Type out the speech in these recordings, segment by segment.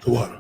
The water.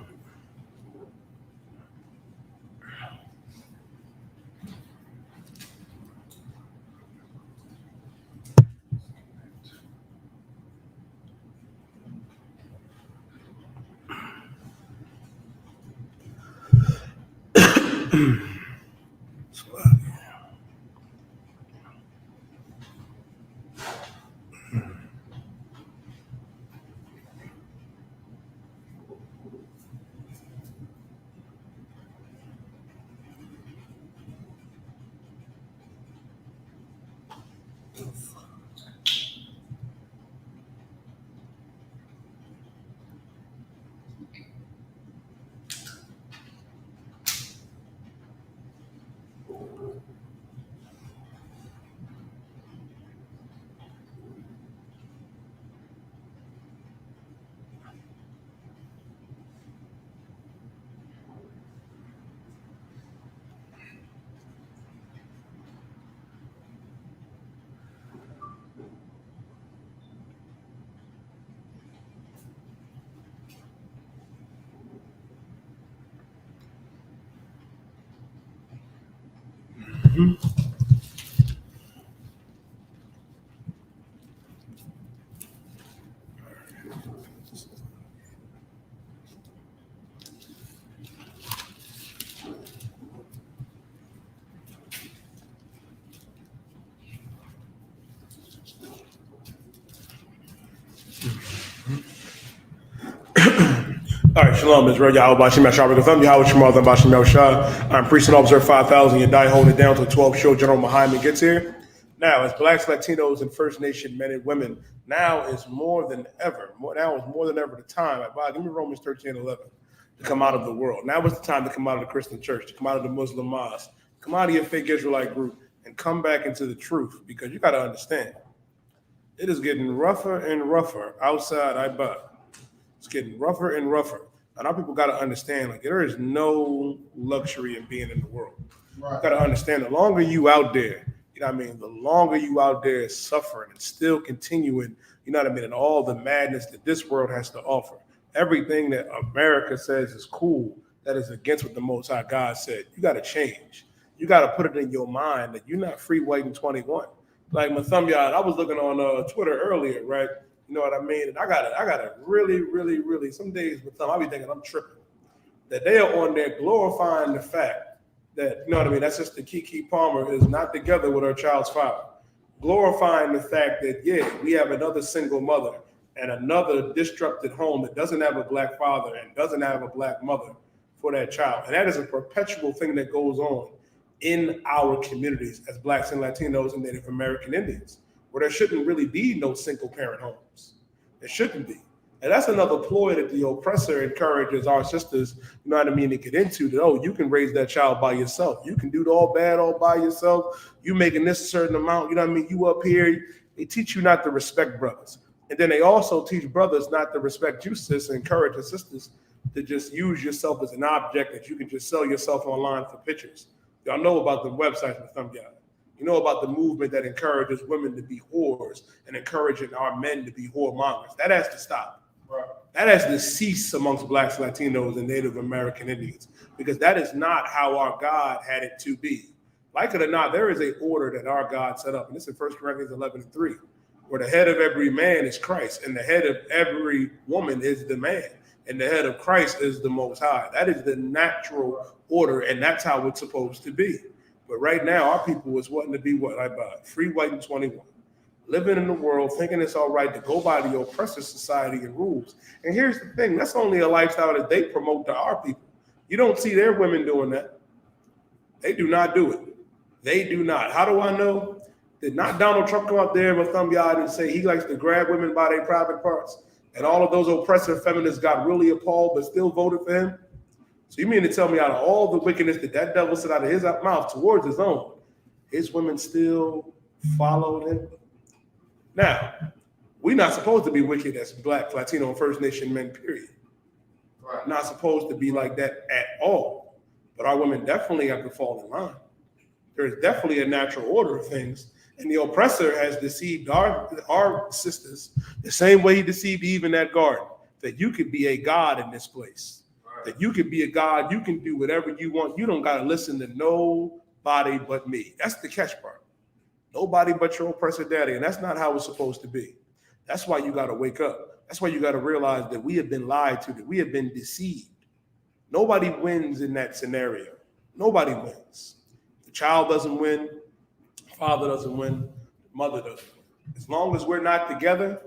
All right, shalom, Israel. Yahweh Bashim Yahshua B'Gatham, Yahweh Shemar Tham Bashim Yahushua. I'm Priest and Officer 5000. You die holding it down till 12 show General MAHAYAMAN gets here. Now, as blacks, Latinos, and First Nation men and women, now is more than ever. Now is more than ever the time. Give me Romans 13:11 to come out of the world. Now is the time to come out of the Christian church, to come out of the Muslim mosque, come out of your fake Israelite group, and come back into the truth. Because you got to understand, it is getting rougher and rougher outside Ibad. It's getting rougher and rougher. And our people got to understand, like, there is no luxury in being in the world. Right. You got to understand, the longer you out there, you know what I mean, the longer you out there suffering and still continuing, you know what I mean, and all the madness that this world has to offer. Everything that America says is cool, that is against what the Most High God said. You got to change. You got to put it in your mind that you're not free white in 21. Like Mathumyad, I was looking on Twitter earlier, right? You know what I mean? And I gotta really, some days with them, I'll be thinking I'm tripping. That they are on there glorifying the fact that, you know what I mean, that's just the Kiki Palmer is not together with her child's father. Glorifying the fact that, yeah, we have another single mother and another disrupted home that doesn't have a black father and doesn't have a black mother for that child. And that is a perpetual thing that goes on in our communities as blacks and Latinos and Native American Indians, where there shouldn't really be no single parent homes. There shouldn't be. And that's another ploy that the oppressor encourages our sisters, you know what I mean, to get into, that, oh, you can raise that child by yourself. You can do it all bad all by yourself. You making this a certain amount, you know what I mean? You up here, they teach you not to respect brothers. And then they also teach brothers not to respect you, sis, and encourage the sisters to just use yourself as an object that you can just sell yourself online for pictures. Y'all know about the websites with them guys. You know about the movement that encourages women to be whores and encouraging our men to be whoremongers. That has to stop. Right. That has to cease amongst blacks, Latinos, and Native American Indians, because that is not how our God had it to be. Like it or not, there is an order that our God set up, and this is 1 Corinthians 11:3, where the head of every man is Christ, and the head of every woman is the man, and the head of Christ is the Most High. That is the natural order, and that's how it's supposed to be. But right now, our people is wanting to be what? Free white in 21. Living in the world, thinking it's all right to go by the oppressor society and rules. And here's the thing, that's only a lifestyle that they promote to our people. You don't see their women doing that. They do not do it. They do not. How do I know? Did not Donald Trump come out there with thumb yard and say he likes to grab women by their private parts? And all of those oppressive feminists got really appalled but still voted for him? So you mean to tell me out of all the wickedness that devil said out of his mouth towards his own, his women still followed him? Now, we're not supposed to be wicked as black, Latino, and First Nation men, period. Right. Not supposed to be like that at all. But our women definitely have to fall in line. There's definitely a natural order of things. And the oppressor has deceived our sisters the same way he deceived Eve in that garden, that you could be a God in this place, that you could be a God, you can do whatever you want. You don't got to listen to nobody but me. That's the catch part. Nobody but your oppressor daddy. And that's not how it's supposed to be. That's why you got to wake up. That's why you got to realize that we have been lied to, that we have been deceived. Nobody wins in that scenario. Nobody wins. The child doesn't win. The father doesn't win. The mother doesn't win. As long as we're not together,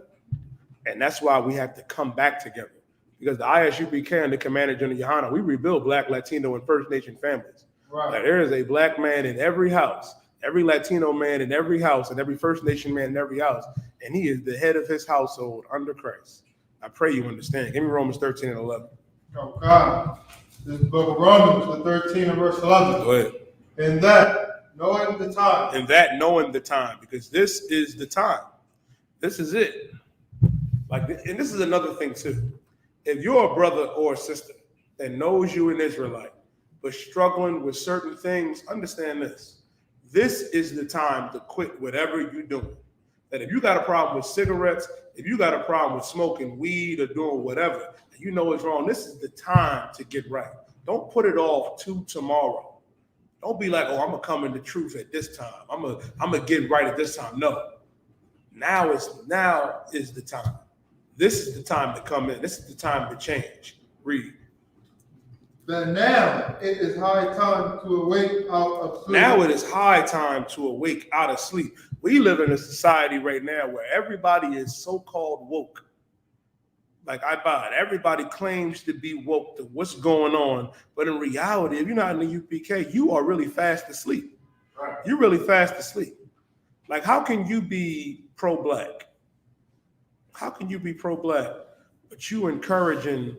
and that's why we have to come back together. Because the ISUPK and the Commander General Yohana, we rebuild Black, Latino, and First Nation families. Right. Like, there is a Black man in every house, every Latino man in every house, and every First Nation man in every house, and he is the head of his household under Christ. I pray you understand. Give me Romans 13 and 11. Oh, God. This book of Romans, the 13 and verse 11. Go ahead. In that, knowing the time. In that, knowing the time, because this is the time. This is it. Like, and this is another thing too. If you're a brother or a sister that knows you an Israelite, but struggling with certain things, understand this. This is the time to quit whatever you're doing. That if you got a problem with cigarettes, if you got a problem with smoking weed or doing whatever, and you know it's wrong, this is the time to get right. Don't put it off to tomorrow. Don't be like, oh, I'm gonna come in the truth at this time. I'm gonna get right at this time. No. Now is the time. This is the time to come in. This is the time to change. Read. But now it is high time to awake out of sleep. Now it is high time to awake out of sleep. We live in a society right now where everybody is so-called woke. Like, I buy it. Everybody claims to be woke to what's going on. But in reality, if you're not in the UPK, you are really fast asleep. Right. You're really fast asleep. Like, how can you be pro-Black? How can you be pro-Black, but you encouraging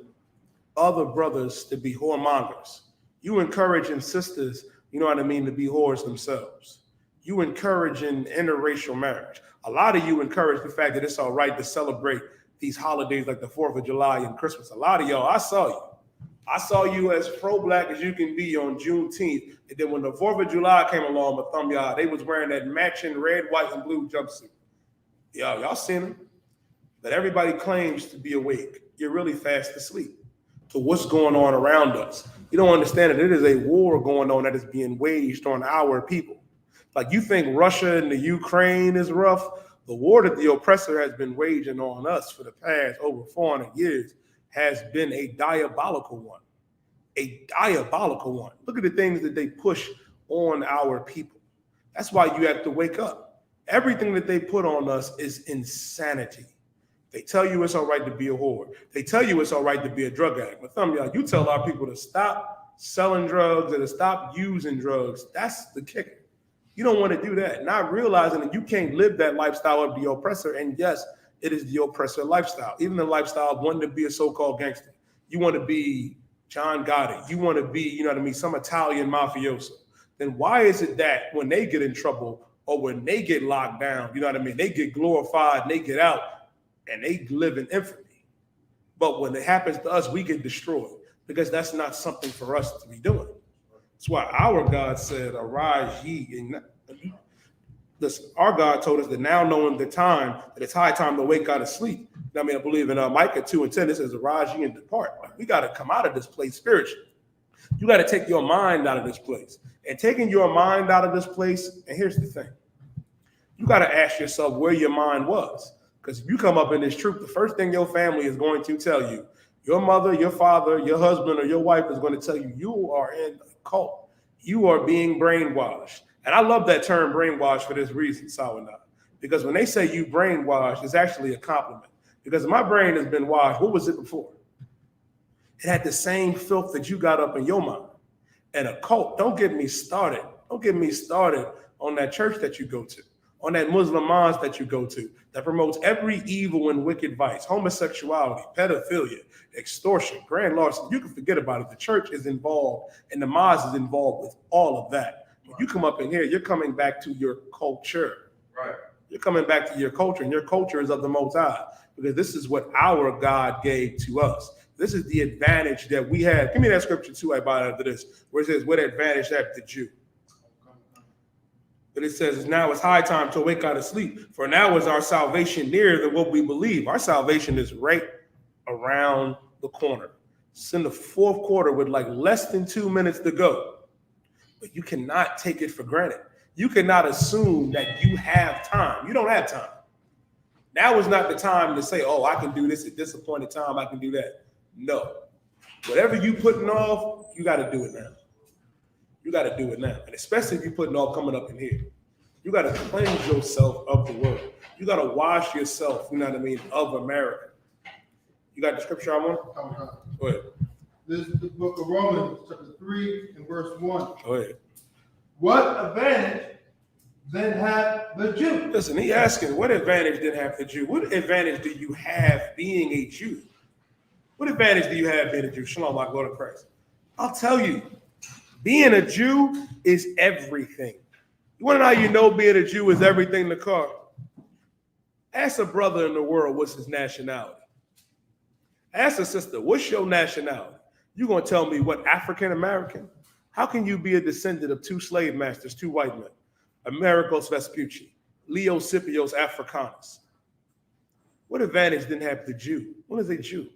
other brothers to be whoremongers? You encouraging sisters, you know what I mean, to be whores themselves. You encouraging interracial marriage. A lot of you encourage the fact that it's all right to celebrate these holidays like the 4th of July and Christmas. A lot of y'all, I saw you as pro-Black as you can be on Juneteenth. And then when the 4th of July came along with y'all, they was wearing that matching red, white, and blue jumpsuit. Y'all seen them? That everybody claims to be awake. You're really fast asleep to what's going on around us. You don't understand that it is a war going on that is being waged on our people. Like, you think Russia and the Ukraine is rough? The war that the oppressor has been waging on us for the past over 400 years has been a diabolical one. A diabolical one. Look at the things that they push on our people. That's why you have to wake up. Everything that they put on us is insanity. They tell you it's all right to be a whore. They tell you it's all right to be a drug addict. But some of y'all, you tell our people to stop selling drugs and to stop using drugs. That's the kicker. You don't want to do that. Not realizing that you can't live that lifestyle of the oppressor. And yes, it is the oppressor lifestyle. Even the lifestyle of wanting to be a so-called gangster. You want to be John Gotti. You want to be, you know what I mean, some Italian mafioso. Then why is it that when they get in trouble or when they get locked down, you know what I mean, they get glorified and they get out, and they live in infamy. But when it happens to us, we get destroyed because that's not something for us to be doing. That's why our God said, arise ye. Listen, our God told us that now knowing the time, that it's high time to wake out of sleep. I mean, I believe in Micah 2:10, it says, arise ye and depart. Like, we got to come out of this place spiritually. You got to take your mind out of this place. And taking your mind out of this place, and here's the thing. You got to ask yourself where your mind was. Because if you come up in this truth, the first thing your family is going to tell you, your mother, your father, your husband, or your wife is going to tell you, you are in a cult. You are being brainwashed. And I love that term brainwashed for this reason, Sawana. Because when they say you brainwashed, it's actually a compliment. Because my brain has been washed. What was it before? It had the same filth that you got up in your mind. And a cult, don't get me started. Don't get me started on that church that you go to, on that Muslim mosque that you go to, that promotes every evil and wicked vice, homosexuality, pedophilia, extortion, grand larceny. You can forget about it. The church is involved and the mosque is involved with all of that. When you come up in here, you're coming back to your culture. Right. You're coming back to your culture, and your culture is of the Most High, because this is what our God gave to us. This is the advantage that we have. Give me that scripture too, I bought after this, where it says, what advantage have the Jew? But it says, now it's high time to wake out of sleep. For now is our salvation nearer than what we believe. Our salvation is right around the corner. It's in the fourth quarter with like less than 2 minutes to go. But you cannot take it for granted. You cannot assume that you have time. You don't have time. Now is not the time to say, oh, I can do this at this appointed time. I can do that. No. Whatever you putting off, you got to do it now. You got to do it now. And especially if you're putting off coming up in here. You got to cleanse yourself of the world. You got to wash yourself, you know what I mean, of America. You got the scripture I want? Go ahead. This is the book of Romans, chapter 3 and verse 1. Go ahead. What advantage then have the Jew? Listen, he asking, what advantage did have the Jew? What advantage do you have being a Jew? What advantage do you have being a Jew? Shalom, my Lord of Christ. I'll tell you, being a Jew is everything. You want to know how you know being a Jew is everything, the car? Ask a brother in the world what's his nationality. Ask a sister, what's your nationality? You're going to tell me what, African American? How can you be a descendant of 2 slave masters, 2 white men? Americos Vespucci, Leo Scipios Africanus. What advantage didn't have the Jew? What is a Jew?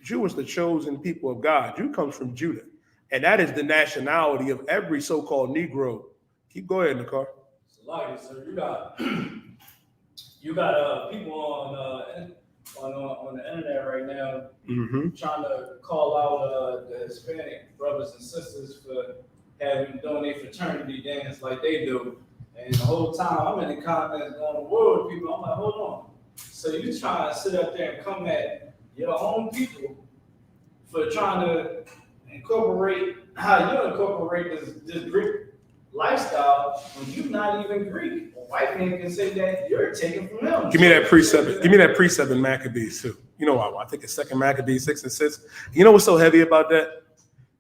Jew is the chosen people of God. Jew comes from Judah. And that is the nationality of every so-called Negro. Keep going, Nakar. So like, so you got people on the internet right now trying to call out the Hispanic brothers and sisters for having doing their fraternity dance like they do. And the whole time I'm in the comments going, whoa, people, I'm like, hold on. So you trying to sit up there and come at your own people for trying to incorporate how you incorporate this Greek lifestyle when you're not even Greek. A white man can say that you're taken from them. Give me that precept. Give me that precept in Maccabees too. You know, I think it's 2 Maccabees 6 and 6. You know what's so heavy about that?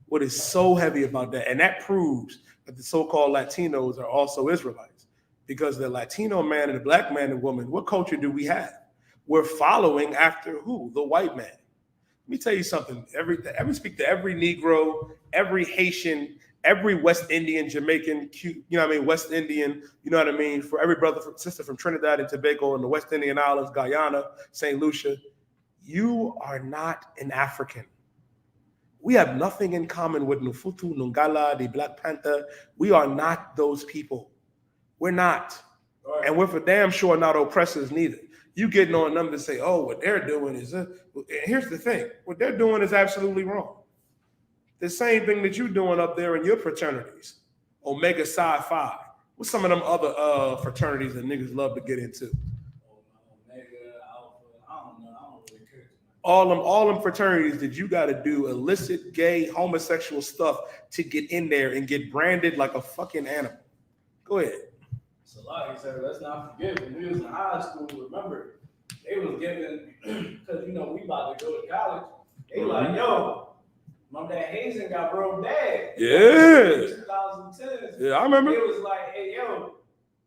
What is so heavy about that? And that proves that the so-called Latinos are also Israelites. Because the Latino man and the black man and woman, what culture do we have? We're following after who? The white man. Let me tell you something. Every speak to every Negro, every Haitian, every West Indian, Jamaican, you know what I mean, West Indian, you know what I mean, for every brother, sister from Trinidad and Tobago and the West Indian Islands, Guyana, St. Lucia, you are not an African. We have nothing in common with Nufutu, Nungala, the Black Panther. We are not those people. We're not. Right. And we're for damn sure not oppressors neither. You getting on them to say, oh, what they're doing is, here's the thing. What they're doing is absolutely wrong. The same thing that you're doing up there in your fraternities. Omega Psi Phi. What's some of them other fraternities that niggas love to get into? Omega, Alpha, I don't really care. All them fraternities that you got to do illicit, gay, homosexual stuff to get in there and get branded like a fucking animal. Go ahead. So like I said, let's not forget when we was in high school, remember, they was giving, because, you know, we about to go to college. They like, yo, remember that hazing got real bad. Yeah. 2010. Yeah, I remember. It was like, hey, yo,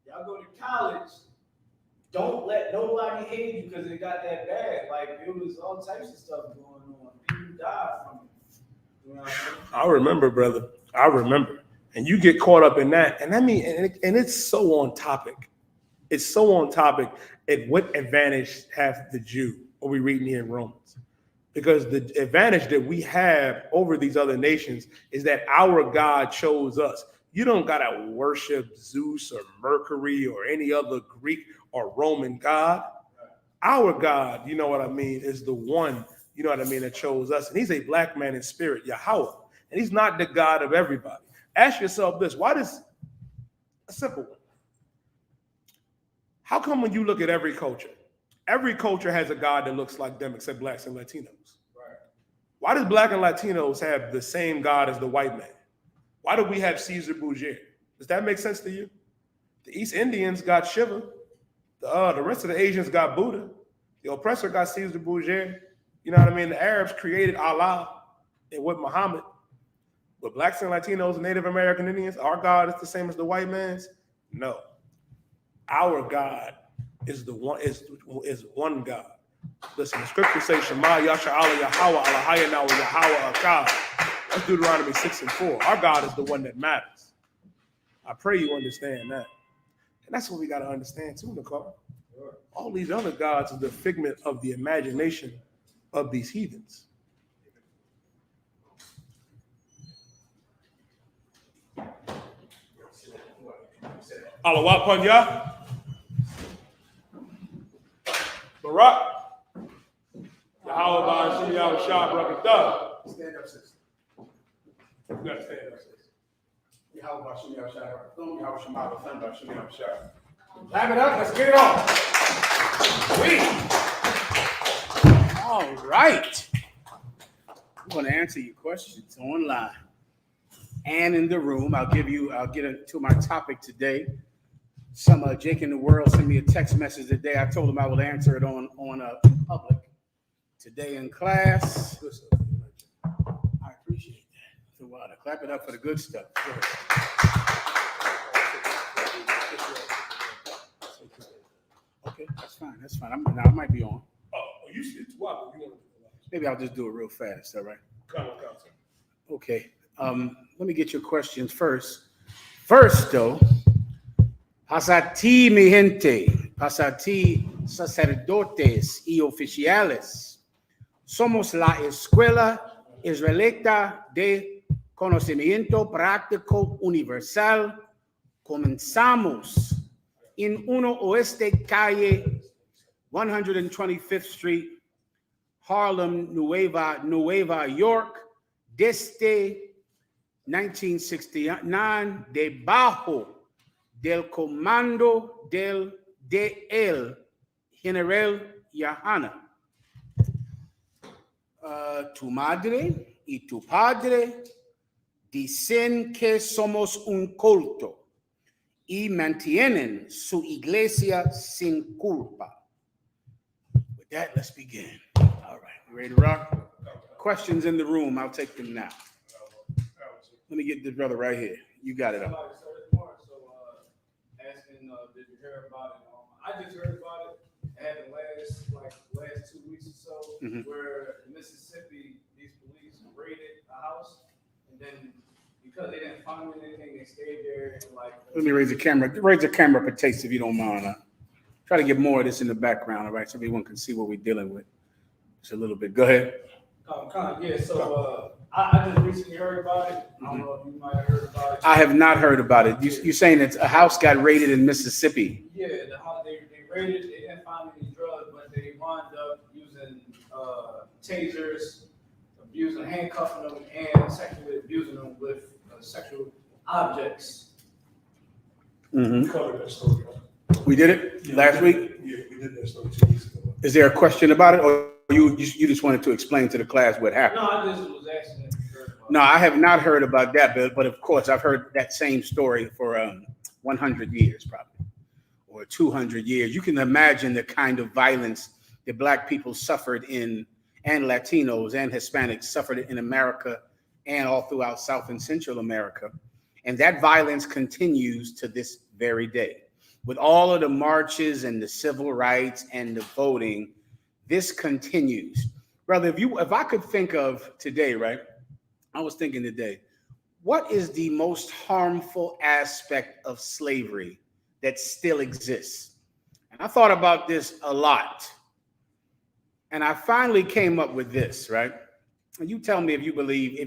y'all go to college. Don't let nobody hate you because it got that bad. Like, it was all types of stuff going on. People died from it. You know what I mean? I remember, brother. I remember. And you get caught up in that. And I mean, and it's so on topic. It's so on topic at what advantage have the Jew, what we reading here in Romans. Because the advantage that we have over these other nations is that our God chose us. You don't got to worship Zeus or Mercury or any other Greek or Roman God. Our God, you know what I mean, is the one, you know what I mean, that chose us. And he's a black man in spirit, Yahweh. And he's not the God of everybody. Ask yourself this, why does, a simple one. How come when you look at every culture has a God that looks like them except blacks and Latinos? Right. Why does black and Latinos have the same God as the white man? Why do we have Caesar Borgia? Does that make sense to you? The East Indians got Shiva. The rest of the Asians got Buddha. The oppressor got Caesar Borgia. You know what I mean? The Arabs created Allah and with Muhammad. But blacks and Latinos and Native American Indians, our God is the same as the white man's? No. Our God is the one is one God. Listen, the scriptures say Shema Yasha Allah Yahweh Alahaya Now Yahweh Akkad. That's Deuteronomy 6 and 4. Our God is the one that matters. I pray you understand that. And that's what we got to understand too, Nicole. All these other gods are the figment of the imagination of these heathens. Allah Panya, Barak, Yahweh Shem Yahweh Shah Barakatah. Stand up, sis. You gotta stand up, sis. Yahweh Bashem Yahweh Shai Barakatah. Yahweh Shema Bashem Bashem Yahweh Shai. Clap it up. Let's get it on. Sweet. All right. I'm going to answer your questions online and in the room. I'll get into my topic today. Some Jake in the world sent me a text message today. I told him I would answer it on public today in class. I appreciate that. So clap it up for the good stuff. Okay, that's fine. That's fine. I might be on. Oh, you said what? You want to do it? Maybe I'll just do it real fast. All right. Come on. Okay. Let me get your questions first. First, though, pasati mi gente, pasati sacerdotes y oficiales. Somos la escuela israelita de conocimiento práctico universal. Comenzamos en 1 Oeste Calle, 125th Street, Harlem, Nueva York, desde 1969, debajo del comando del General Yahana. Tu madre y tu padre dicen que somos un culto y mantienen su iglesia sin culpa. With that, let's begin. All right, you ready to rock? Questions in the room, I'll take them now. Let me get this brother right here. You got it. Somebody started tomorrow, so asking, did you hear about it? I just heard about it. It happened last 2 weeks or so, where in Mississippi, these police raided a house, and then because they didn't find anything, they stayed there. Let me raise the camera. Raise the camera for taste if you don't mind. Try to get more of this in the background, all right, so everyone can see what we're dealing with. Just a little bit. Go ahead. Yeah, so I just recently heard about it. I don't know if you might have heard about it. I have not heard about it. You're saying that a house got raided in Mississippi? Yeah, the house they raided. They didn't find any drugs, but they wound up using tasers, handcuffing them, and sexually abusing them with sexual objects. We covered that story. We did it last week? Yeah, we did that story 2 weeks ago. Is there a question about it, or you just wanted to explain to the class what happened? No, I just was asking if you heard about it. No, I have not heard about that, but of course I've heard that same story for 100 years probably, or 200 years. You can imagine the kind of violence that Black people suffered and Latinos and Hispanics suffered in America and all throughout South and Central America. And that violence continues to this very day. With all of the marches and the civil rights and the voting, this continues. Brother, if I could think of today, right? I was thinking today, what is the most harmful aspect of slavery that still exists? And I thought about this a lot. And I finally came up with this, right? And you tell me if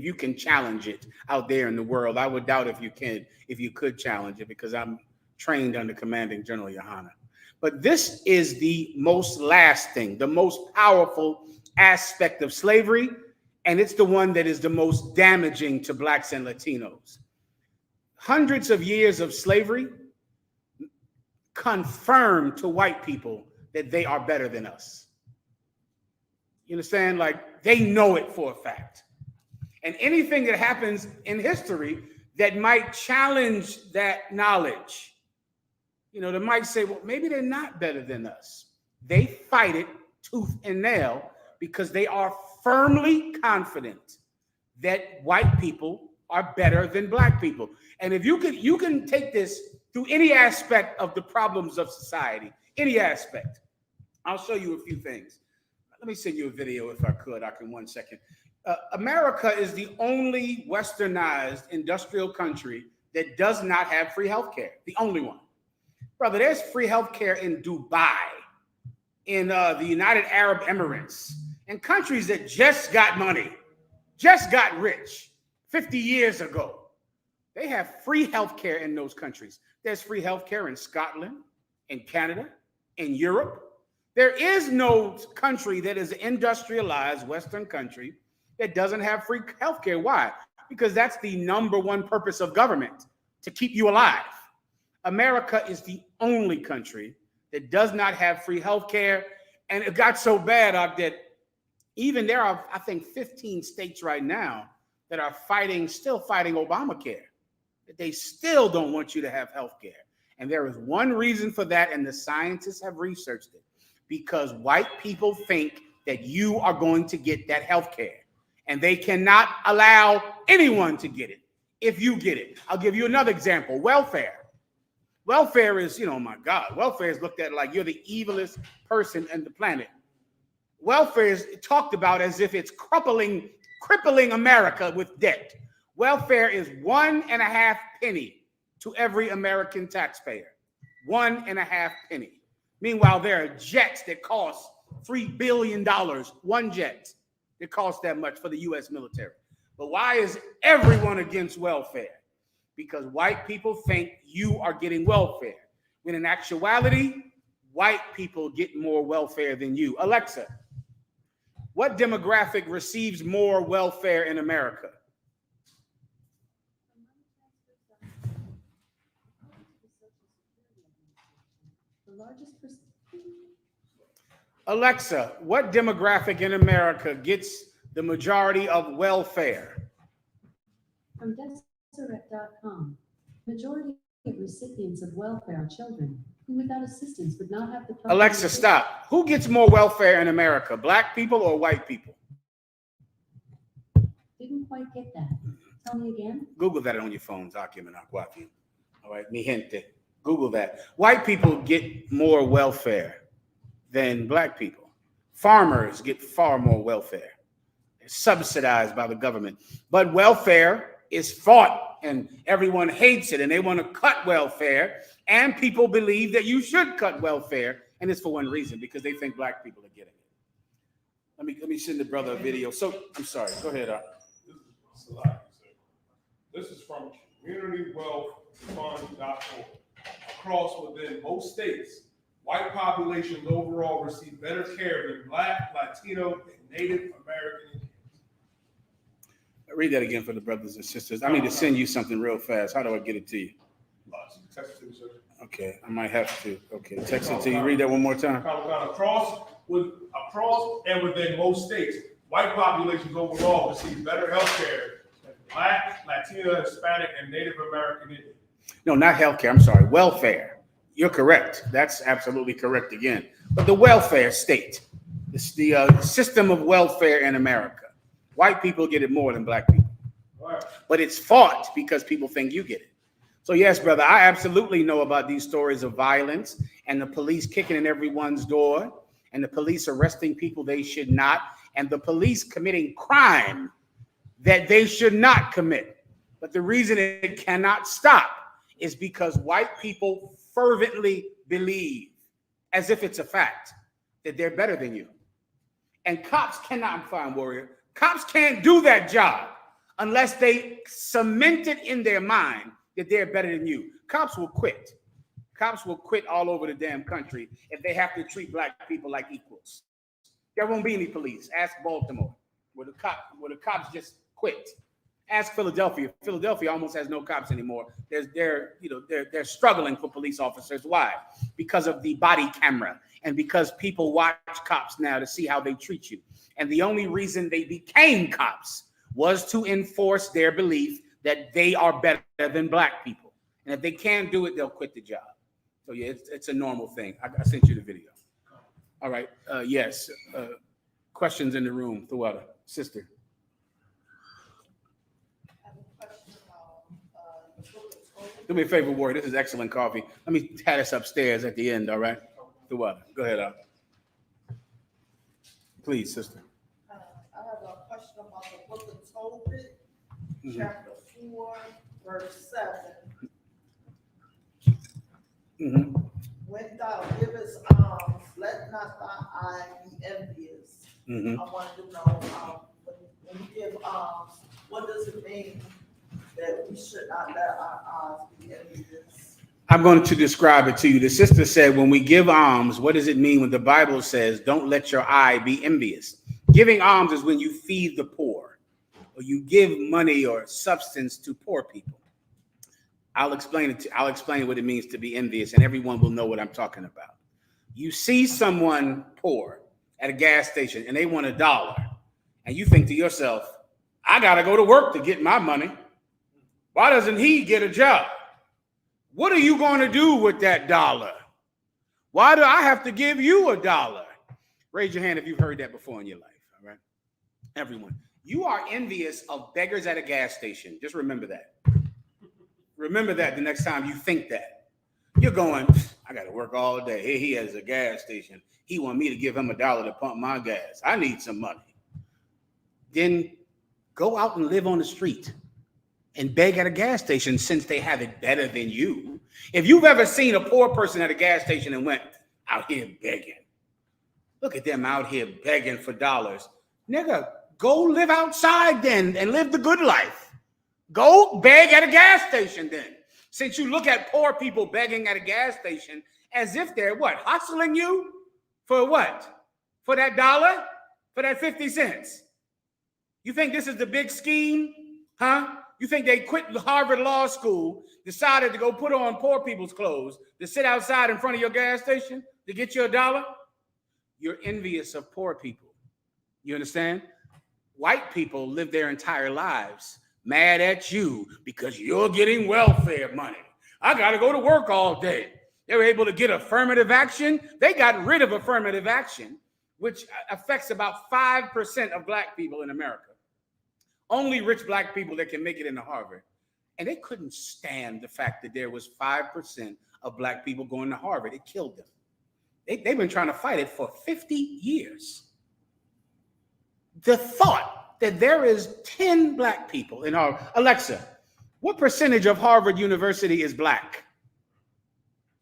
you can challenge it out there in the world. I would doubt if you could challenge it, because I'm trained under Commanding General Yahana. But this is the most lasting, the most powerful aspect of slavery, and it's the one that is the most damaging to Blacks and Latinos. Hundreds of years of slavery confirm to white people that they are better than us. You understand? Like, they know it for a fact. And anything that happens in history that might challenge that knowledge, they might say, well, maybe they're not better than us. They fight it tooth and nail because they are firmly confident that white people are better than Black people. And if you can take this through any aspect of the problems of society, any aspect. I'll show you a few things. Let me send you a video if I could. I can 1 second. America is the only westernized industrial country that does not have free health care. The only one. Brother, there's free healthcare in Dubai, in the United Arab Emirates, and countries that just got money, just got rich 50 years ago. They have free healthcare in those countries. There's free healthcare in Scotland, in Canada, in Europe. There is no country that is an industrialized Western country that doesn't have free healthcare. Why? Because that's the number one purpose of government, to keep you alive. America is the only country that does not have free healthcare. And it got so bad that even there are, I think, 15 states right now that are still fighting Obamacare. That they still don't want you to have healthcare. And there is one reason for that, and the scientists have researched it. Because white people think that you are going to get that health care, and they cannot allow anyone to get it if you get it. I'll give you another example. Welfare. Welfare is, my God, welfare is looked at like you're the evilest person on the planet. Welfare is talked about as if it's crippling America with debt. Welfare is 1.5 penny to every American taxpayer. 1.5 penny. Meanwhile, there are jets that cost $3 billion, one jet that costs that much for the U.S. military. But why is everyone against welfare? Because white people think you are getting welfare, when in actuality, white people get more welfare than you. Alexa, what demographic receives more welfare in America? Alexa, what demographic in America gets the majority of welfare? From Deseret.com, majority of recipients of welfare are children who without assistance would not have the proper... Alexa, stop. Who gets more welfare in America, black people or white people? Didn't quite get that. Tell me again. Google that on your phones. All right, mi gente. Google that. White people get more welfare than black people. Farmers get far more welfare. They're subsidized by the government. But welfare is fought and everyone hates it and they want to cut welfare. And people believe that you should cut welfare. And it's for one reason, because they think black people are getting it. Let me send the brother a video. So I'm sorry. Go ahead. This is from communitywealthfund.org. Across within most states, white populations overall receive better care than Black, Latino, and Native American. Read that again for the brothers and sisters. I need to send you something real fast. How do I get it to you? Text it to me, sir. Okay, I might have to. Okay, text it to you. Read that one more time. Across and within most states, white populations overall receive better health care than Black, Latino, Hispanic, and Native American. No, not healthcare. I'm sorry. Welfare. You're correct. That's absolutely correct again. But the welfare state, the system of welfare in America, white people get it more than black people. Right. But it's fought because people think you get it. So yes, brother, I absolutely know about these stories of violence and the police kicking in everyone's door and the police arresting people they should not, and the police committing crime that they should not commit. But the reason it cannot stop is because white people fervently believe, as if it's a fact, that they're better than you. And cops cannot, I'm fine, warrior. Cops can't do that job unless they cement it in their mind that they're better than you. Cops will quit. Cops will quit all over the damn country if they have to treat black people like equals. There won't be any police. Ask Baltimore, where the cops just quit. Ask Philadelphia. Philadelphia almost has no cops anymore. They're struggling for police officers. Why? Because of the body camera and because people watch cops now to see how they treat you. And the only reason they became cops was to enforce their belief that they are better than black people. And if they can't do it, they'll quit the job. So yeah, it's a normal thing. I sent you the video. All right. Yes. Questions in the room. Thawada, sister. Do me a favor, Warrior. This is excellent coffee. Let me have this upstairs at the end, all right? Go ahead, Al. Please, sister. I have a question about the book of Tobit, chapter 4, verse 7. Mhm. When thou givest let not thy eye be envious. Mhm. I wanted to know, when you give alms, what does it mean that we should not let our eyes be envious? I'm going to describe it to you. The sister said, when we give alms, what does it mean when the Bible says, don't let your eye be envious? Giving alms is when you feed the poor or you give money or substance to poor people. I'll explain what it means to be envious, and everyone will know what I'm talking about. You see someone poor at a gas station and they want $1, and you think to yourself, I got to go to work to get my money. Why doesn't he get a job? What are you going to do with that $1? Why do I have to give you $1? Raise your hand if you've heard that before in your life, all right? Everyone. You are envious of beggars at a gas station. Just remember that. Remember that the next time you think that. You're going, I got to work all day. Here he has a gas station. He want me to give him $1 to pump my gas. I need some money. Then go out and live on the street and beg at a gas station since they have it better than you. If you've ever seen a poor person at a gas station and went out here begging, look at them out here begging for dollars. Nigga, go live outside then and live the good life. Go beg at a gas station then. Since you look at poor people begging at a gas station as if they're what? Hustling you for what? For that $1? For that 50 cents? You think this is the big scheme? Huh? You think they quit Harvard Law School, decided to go put on poor people's clothes, to sit outside in front of your gas station to get you $1? You're envious of poor people. You understand? White people live their entire lives mad at you because you're getting welfare money. I got to go to work all day. They were able to get affirmative action. They got rid of affirmative action, which affects about 5% of black people in America. Only rich black people that can make it into Harvard. And they couldn't stand the fact that there was 5% of black people going to Harvard. It killed them. They've been trying to fight it for 50 years. The thought that there is 10 black people in Harvard. Alexa, what percentage of Harvard University is black?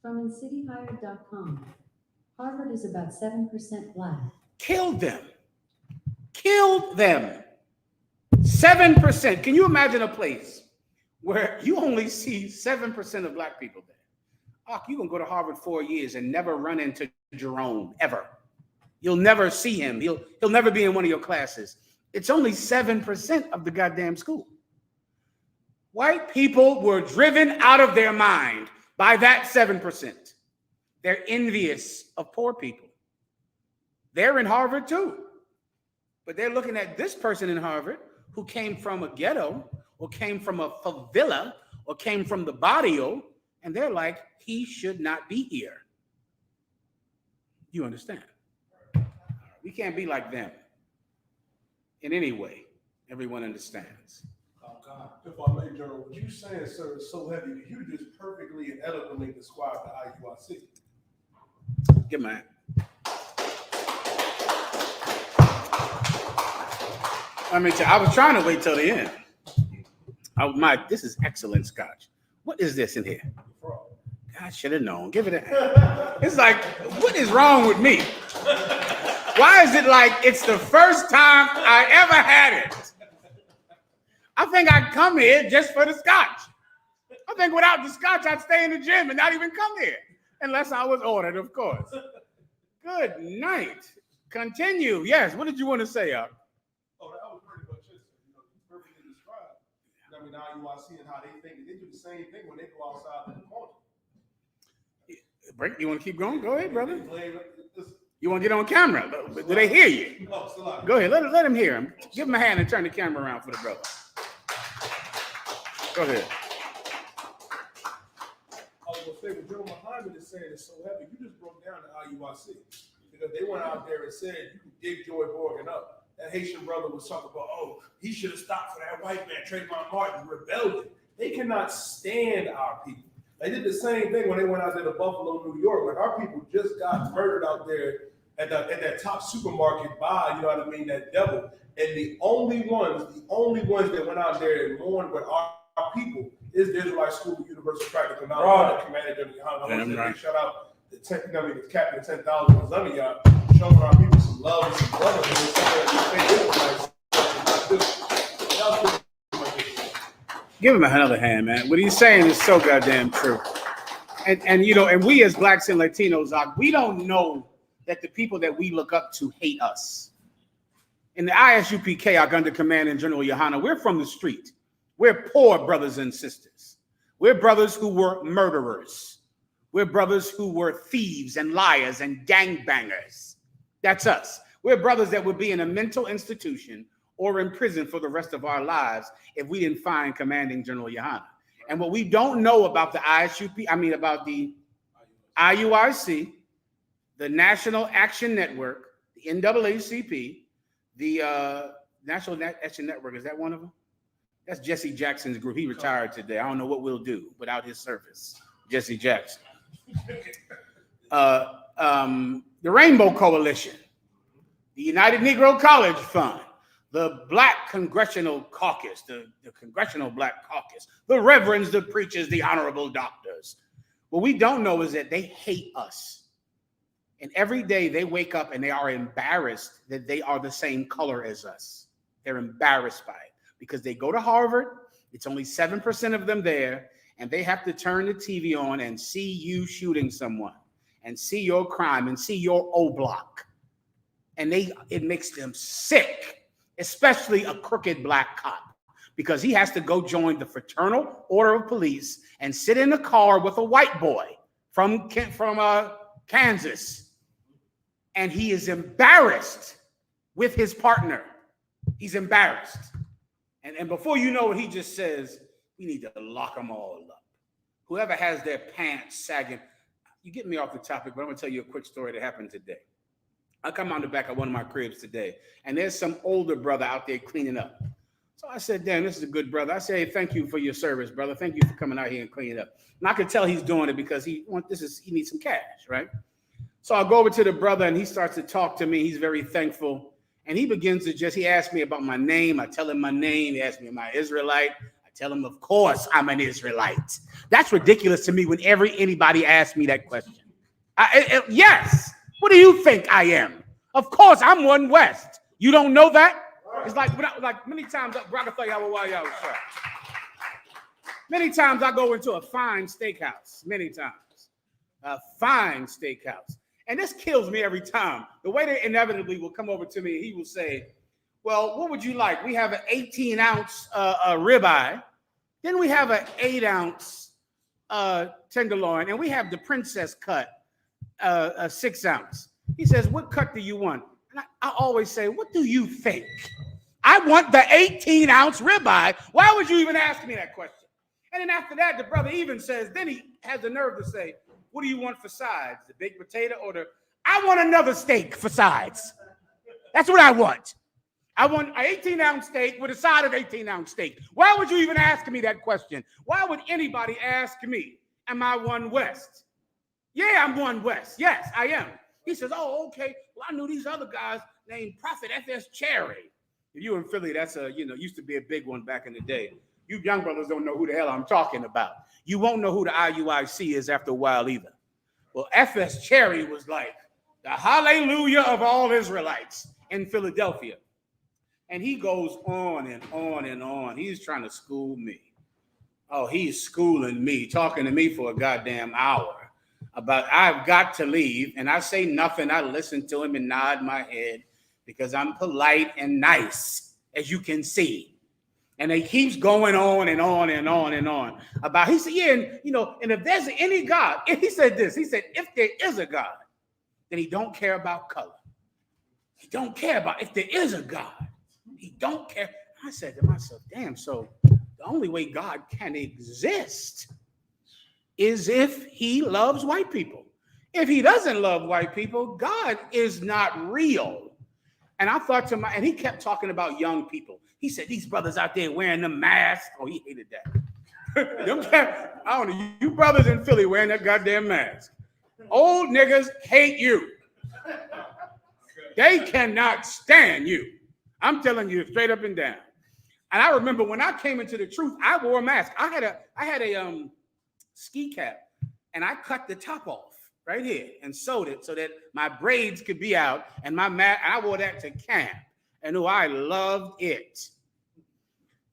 From INCityHired.com, Harvard is about 7% black. Killed them. Killed them. 7%. Can you imagine a place where you only see 7% of black people there? Oh, you're going to go to Harvard 4 years and never run into Jerome, ever. You'll never see him. He'll never be in one of your classes. It's only 7% of the goddamn school. White people were driven out of their mind by that 7%. They're envious of poor people. They're in Harvard too. But they're looking at this person in Harvard who came from a ghetto or came from a favela or came from the barrio, and they're like, he should not be here. You understand? We can't be like them in any way. Everyone understands. If I may, General, what you saying, sir, is so heavy that you just perfectly and eloquently described the IUIC. Get mine. I mean, I was trying to wait till the end. This is excellent scotch. What is this in here? I should have known. Give it a. It's like, what is wrong with me? Why is it like it's the first time I ever had it? I think I'd come here just for the scotch. I think without the scotch, I'd stay in the gym and not even come here. Unless I was ordered, of course. Good night. Continue. Yes, what did you want to say, Art? Oh, that was pretty much it. You know, you perfectly described. I mean, IUIC and how they think they do the same thing when they go outside in the corner. You want to keep going? Go ahead, brother. You want to get on camera? Do they hear you? Go ahead. Let him hear him. Give him a hand and turn the camera around for the brother. Go ahead. I was going to say, what General Muhammad is saying is so heavy. You just broke down the IUIC because they went out there and said you can dig Joy Morgan up. That Haitian brother was talking about, oh, he should have stopped for that white man, Trayvon Martin, rebellion. They cannot stand our people. They did the same thing when they went out there to Buffalo, New York. Like, our people just got murdered out there at that top supermarket by, you know what I mean, that devil. And the only ones that went out there and mourned with our people is the Israelite School of University. universal practical knowledge, Commander General Yohana. I want to say shout out the 10, you know, the captain of 10,000 was under y'all, showing our people some love and some brotherhood. Give him another hand, man. What he's saying is so goddamn true. And you know, and we as blacks and Latinos, we don't know that the people that we look up to hate us. In the ISUPK, under Command and General Yohana, we're from the street. We're poor brothers and sisters. We're brothers who were murderers. We're brothers who were thieves and liars and gangbangers. That's us. We're brothers that would be in a mental institution or in prison for the rest of our lives if we didn't find Commanding General Yohana. And what we don't know about the about the IUIC, the National Action Network, the NAACP, the National Action Network, is that one of them? That's Jesse Jackson's group. He retired today. I don't know what we'll do without his service. Jesse Jackson. The Rainbow Coalition, the United Negro College Fund, the Black Congressional Caucus, the Congressional Black Caucus, the reverends, the preachers, the honorable doctors. What we don't know is that they hate us. And every day they wake up and they are embarrassed that they are the same color as us. They're embarrassed by it because they go to Harvard. It's only 7% of them there. And they have to turn the TV on and see you shooting someone and see your crime and see your O block. And it makes them sick, especially a crooked black cop, because he has to go join the Fraternal Order of Police and sit in a car with a white boy from Kansas. And he is embarrassed with his partner. He's embarrassed. And before you know it, he just says, we need to lock them all up. Whoever has their pants sagging, you get me off the topic, but I'm gonna tell you a quick story that happened today. I come on the back of one of my cribs today, and there's some older brother out there cleaning up. So I said, damn, this is a good brother. I say, hey, thank you for your service, brother. Thank you for coming out here and cleaning up. And I could tell he's doing it because he needs some cash, right? So I go over to the brother and he starts to talk to me. He's very thankful. And he begins to he asked me about my name. I tell him my name. He asked me, am I Israelite? I tell him, of course, I'm an Israelite. That's ridiculous to me when anybody asks me that question. Yes. What do you think I am? Of course, I'm one West. You don't know that? It's like many times, many times I go into a fine steakhouse, a fine steakhouse. And this kills me every time. The way they inevitably will come over to me, he will say, well, what would you like? We have an 18-ounce ribeye. Then we have an 8-ounce tenderloin. And we have the princess cut, a 6-ounce. He says, what cut do you want? And I always say, what do you think? I want the 18-ounce ribeye. Why would you even ask me that question? And then after that, the brother even says, then he has the nerve to say, what do you want for sides? The baked potato or I want another steak for sides. That's what I want. I want an 18-ounce steak with a side of 18-ounce steak. Why would you even ask me that question? Why would anybody ask me, am I one West? Yeah, I'm one West. Yes, I am. He says, oh, okay. Well, I knew these other guys named Prophet F.S. Cherry. If you in Philly, that's used to be a big one back in the day. You young brothers don't know who the hell I'm talking about. You won't know who the IUIC is after a while either. Well, F.S. Cherry was like the hallelujah of all Israelites in Philadelphia. And he goes on and on and on. He's trying to school me. Oh, he's schooling me, talking to me for a goddamn hour about I've got to leave. And I say nothing. I listen to him and nod my head because I'm polite and nice, as you can see. And he keeps going on and on and on and on about, he said, yeah, and if there's any God, he said this, he said, if there is a God, then he don't care about color. He don't care about, if there is a God, he don't care. I said to myself, damn, so the only way God can exist is if he loves white people. If he doesn't love white people, God is not real. And I thought to and he kept talking about young people. He said, these brothers out there wearing the mask. Oh, he hated that. I don't know, you brothers in Philly wearing that goddamn mask. Old niggas hate you. They cannot stand you. I'm telling you straight up and down. And I remember when I came into the truth, I wore a mask. I had a ski cap, and I cut the top off right here and sewed it so that my braids could be out, and my mat. I wore that to camp, and I loved it.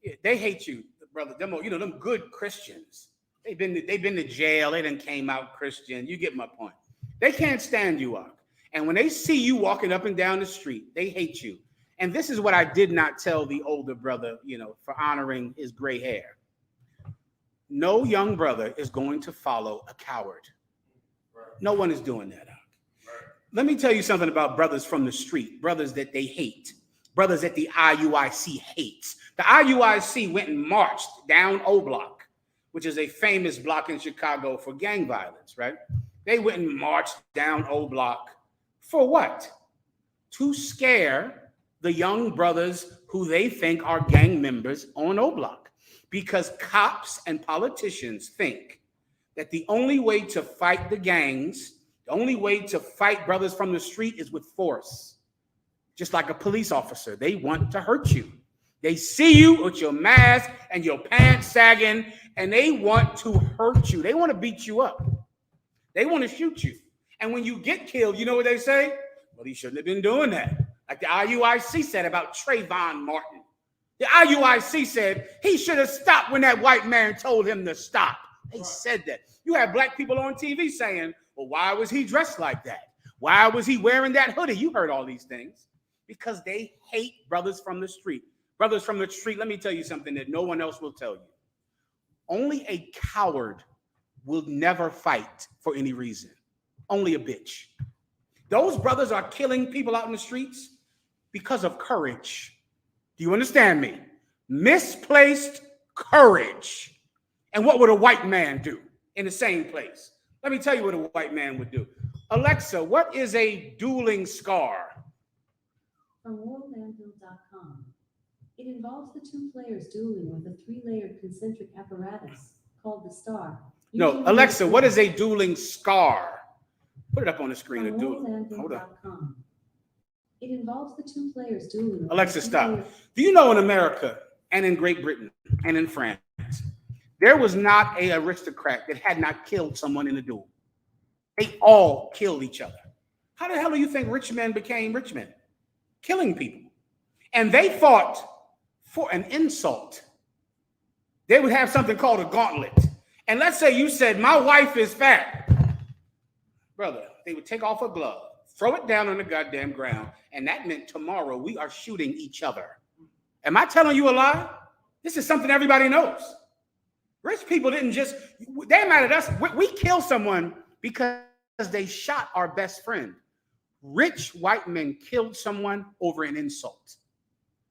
Yeah, they hate you, brother. Them, them good Christians. They've been to jail. They done came out Christian. You get my point. They can't stand you up. And when they see you walking up and down the street, they hate you. And this is what I did not tell the older brother, for honoring his gray hair. No young brother is going to follow a coward. No one is doing that. Let me tell you something about brothers from the street, brothers that they hate, brothers that the IUIC hates. The IUIC went and marched down O Block, which is a famous block in Chicago for gang violence, right? They went and marched down O Block for what? To scare the young brothers who they think are gang members on O Block. Because cops and politicians think that the only way to fight the gangs, the only way to fight brothers from the street is with force. Just like a police officer, they want to hurt you. They see you with your mask and your pants sagging, and they want to hurt you. They want to beat you up. They want to shoot you. And when you get killed, you know what they say? Well, he shouldn't have been doing that. Like the IUIC said about Trayvon Martin. The IUIC said he should have stopped when that white man told him to stop. They said that. You have black people on TV saying, well, why was he dressed like that? Why was he wearing that hoodie? You heard all these things. Because they hate brothers from the street. Brothers from the street, let me tell you something that no one else will tell you. Only a coward will never fight for any reason. Only a bitch. Those brothers are killing people out in the streets because of courage. Do you understand me? Misplaced courage. And what would a white man do in the same place? Let me tell you what a white man would do. Alexa, what is a dueling scar? From worldanvil.com. It involves the two players dueling with a 3-layered concentric apparatus called the star. No, Alexa, what is a dueling scar? Put it up on the screen. From Hold on. It involves the two players dueling with Alexa, stop. Do you know in America and in Great Britain and in France, there was not an aristocrat that had not killed someone in a duel? They all killed each other. How the hell do you think rich men became rich men? Killing people. And they fought for an insult. They would have something called a gauntlet. And let's say you said, my wife is fat. Brother, they would take off a glove, throw it down on the goddamn ground, and that meant tomorrow we are shooting each other. Am I telling you a lie? This is something everybody knows. Rich people didn't just, they're mad at us. We kill someone because they shot our best friend. Rich white men killed someone over an insult.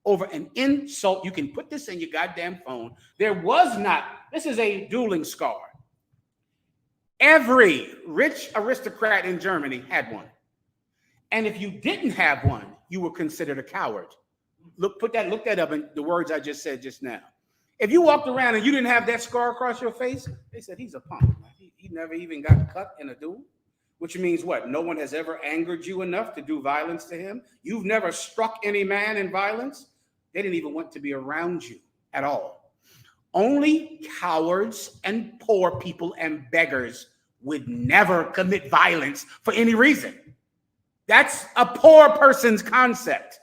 Over an insult. You can put this in your goddamn phone. There was not, this is a dueling scar. Every rich aristocrat in Germany had one. And if you didn't have one, you were considered a coward. Look that up in the words I just said just now. If you walked around and you didn't have that scar across your face, they said he's a punk. He never even got cut in a duel. Which means what? No one has ever angered you enough to do violence to him. You've never struck any man in violence. They didn't even want to be around you at all. Only cowards and poor people and beggars would never commit violence for any reason. That's a poor person's concept.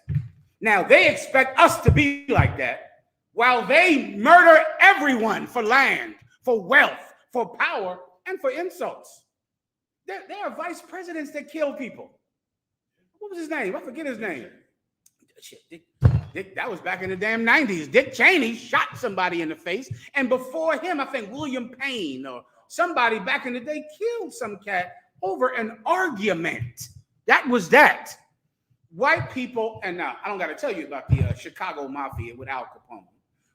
Now, they expect us to be like that while they murder everyone for land, for wealth, for power, and for insults. There are vice presidents that kill people. What was his name? I forget his name. Shit, Dick, that was back in the damn 90s. Dick Cheney shot somebody in the face. And before him, I think William Payne or somebody back in the day killed some cat over an argument. That was that. White people, and now I don't got to tell you about the Chicago Mafia with Al Capone,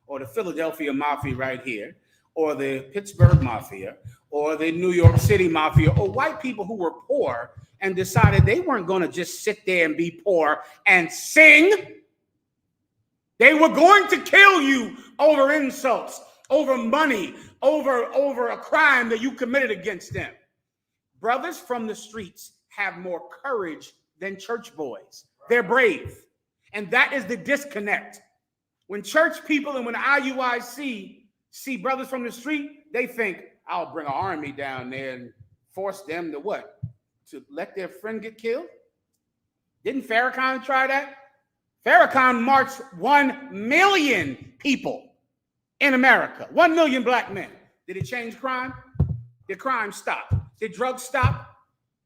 or the Philadelphia Mafia right here, or the Pittsburgh Mafia, or the New York City Mafia, or white people who were poor and decided they weren't going to just sit there and be poor and sing. They were going to kill you over insults, over money, over a crime that you committed against them. Brothers from the streets have more courage than church boys. They're brave. And that is the disconnect. When church people and when IUIC see brothers from the street, they think, I'll bring an army down there and force them to what? To let their friend get killed? Didn't Farrakhan try that? Farrakhan marched 1 million people in America, 1 million black men. Did it change crime? Did crime stop? Did drugs stop?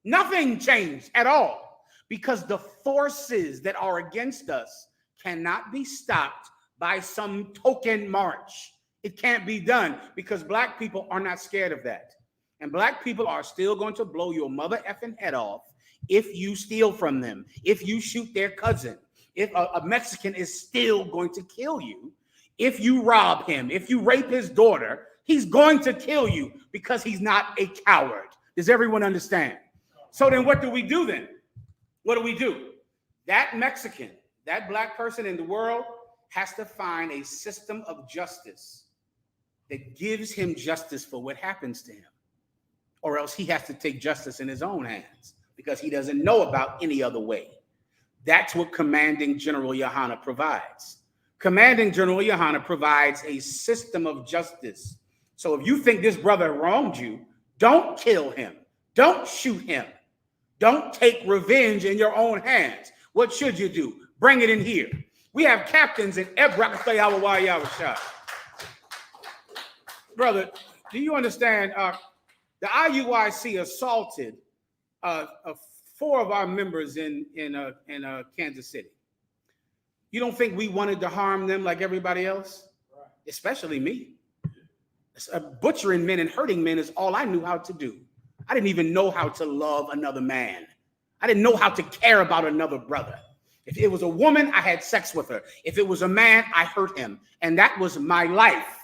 Nothing changed at all, because the forces that are against us cannot be stopped by some token march. It can't be done, because black people are not scared of that. And black people are still going to blow your mother effing head off if you steal from them, if you shoot their cousin. If a Mexican is still going to kill you, if you rob him, if you rape his daughter, he's going to kill you, because he's not a coward. Does everyone understand? So then what do we do then? What do we do? That Mexican, that black person in the world has to find a system of justice that gives him justice for what happens to him, or else he has to take justice in his own hands, because he doesn't know about any other way. That's what Commanding General Yohana provides. Commanding General Yohana provides a system of justice. So if you think this brother wronged you, don't kill him. Don't shoot him. Don't take revenge in your own hands. What should you do? Bring it in here. We have captains in Ebrak. Brother, do you understand? The IUIC assaulted 4 of our members in Kansas City. You don't think we wanted to harm them like everybody else? Right. Especially me. Butchering men and hurting men is all I knew how to do. I didn't even know how to love another man. I didn't know how to care about another brother. If it was a woman, I had sex with her. If it was a man, I hurt him. And that was my life.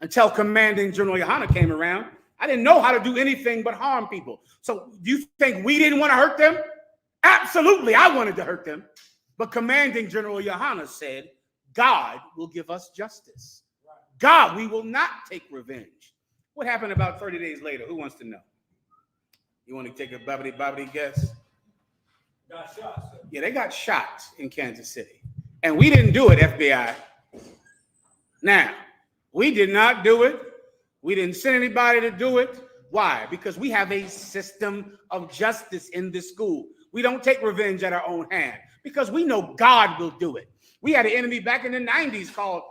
Until Commanding General Yohana came around, I didn't know how to do anything but harm people. So do you think we didn't want to hurt them? Absolutely, I wanted to hurt them. But Commanding General Yohana said, God will give us justice. God, we will not take revenge. What happened about 30 days later? Who wants to know? You want to take a babbity guess? Got shot, sir. Yeah, they got shot in Kansas City. And we didn't do it, FBI. Now, we did not do it. We didn't send anybody to do it. Why? Because we have a system of justice in this school. We don't take revenge at our own hand, because we know God will do it. We had an enemy back in the 90s called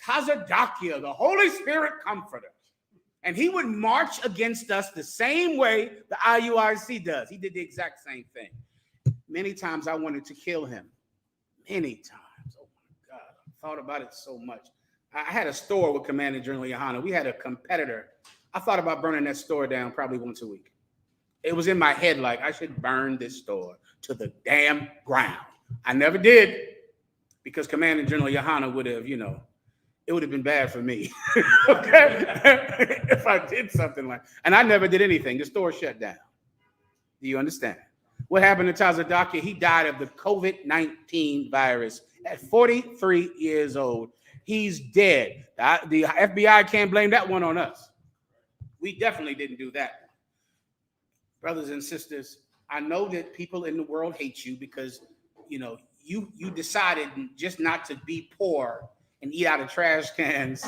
Tazadakia, the Holy Spirit Comforter. And he would march against us the same way the IUIC does. He did the exact same thing. Many times I wanted to kill him. Many times. Oh my God. I thought about it so much. I had a store with Commanding General Yohana. We had a competitor. I thought about burning that store down probably once a week. It was in my head like, I should burn this store to the damn ground. I never did, because Commanding General Yohana would have, it would have been bad for me. Okay? If I did something like, and I never did anything. The store shut down. Do you understand? What happened to Tazadakia? He died of the COVID-19 virus at 43 years old. He's dead. The FBI can't blame that one on us. We definitely didn't do that. Brothers and sisters, I know that people in the world hate you because, you decided just not to be poor and eat out of trash cans.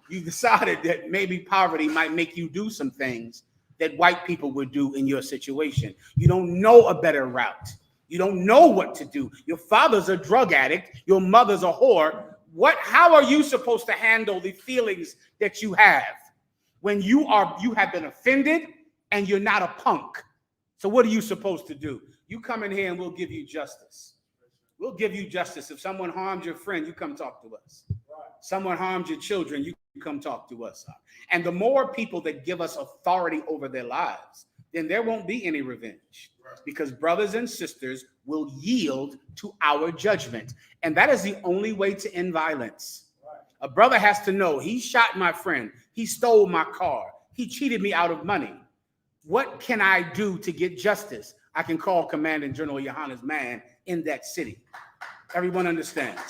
You decided that maybe poverty might make you do some things that white people would do in your situation. You don't know a better route. You don't know what to do. Your father's a drug addict. Your mother's a whore. How are you supposed to handle the feelings that you have when you have been offended and you're not a punk? So what are you supposed to do? You come in here and we'll give you justice. We'll give you justice. If someone harmed your friend, you come talk to us. Someone harmed your children, you come talk to us. And the more people that give us authority over their lives, then there won't be any revenge, because brothers and sisters will yield to our judgment. And that is the only way to end violence. A brother has to know, he shot my friend. He stole my car. He cheated me out of money. What can I do to get justice? I can call Commanding General Yohana's man in that city. Everyone understands?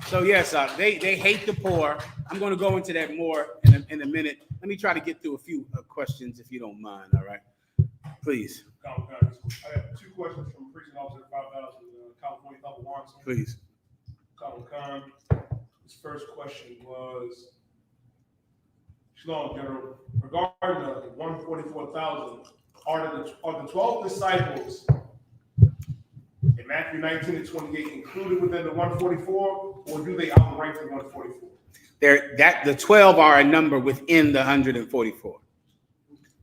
So yes, they hate the poor. I'm going to go into that more in a minute. Let me try to get through a few questions, if you don't mind. All right, please. I have 2 questions from Precinct Officer 5000, California Double Warrants. Please. Khan. His first question was, Shalom, General. Regarding the 144,000, are the 12 disciples in Matthew 19 and 28 included within the 144, or do they outrank the 144? The 12 are a number within the 144.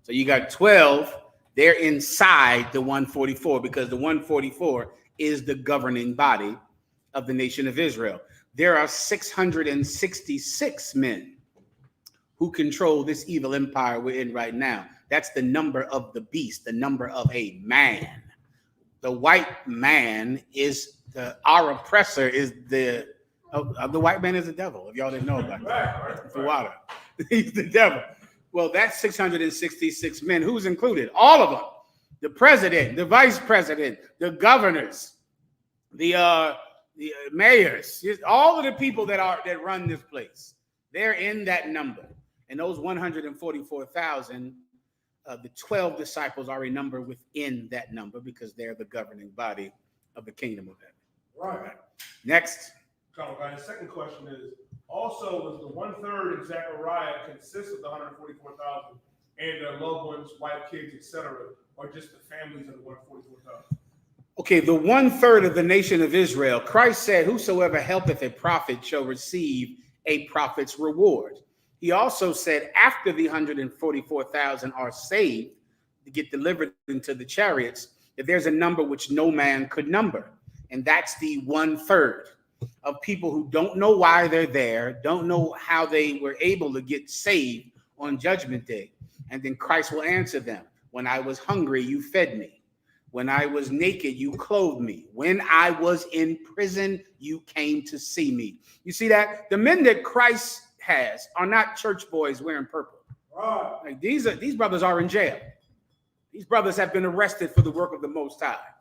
So you got 12, they're inside the 144 because the 144 is the governing body of the nation of Israel. There are 666 men who control this evil empire we're in right now. That's the number of the beast, the number of a man. The white man is our oppressor is the white man is the devil. If y'all didn't know about that, it's the water. He's the devil. Well, that's 666 men. Who's included? All of them. The president, the vice president, the governors, the mayors, all of the people that run this place. They're in that number. And those 144,000, the 12 disciples are a number within that number because they're the governing body of the kingdom of heaven. Right. Next. The second question is, also, was the 1/3 in Zechariah consists of the 144,000 and their loved ones, wife, kids, etc., or just the families of the 144,000? Okay, the 1/3 of the nation of Israel, Christ said, whosoever helpeth a prophet shall receive a prophet's reward. He also said, after the 144,000 are saved to get delivered into the chariots, that there's a number which no man could number. And that's the 1/3 of people who don't know why they're there, don't know how they were able to get saved on Judgment Day. And then Christ will answer them. When I was hungry, you fed me. When I was naked, you clothed me. When I was in prison, you came to see me. You see that? The men that Christ has are not church boys wearing purple. Right. Like these brothers are in jail. These brothers have been arrested for the work of the Most High.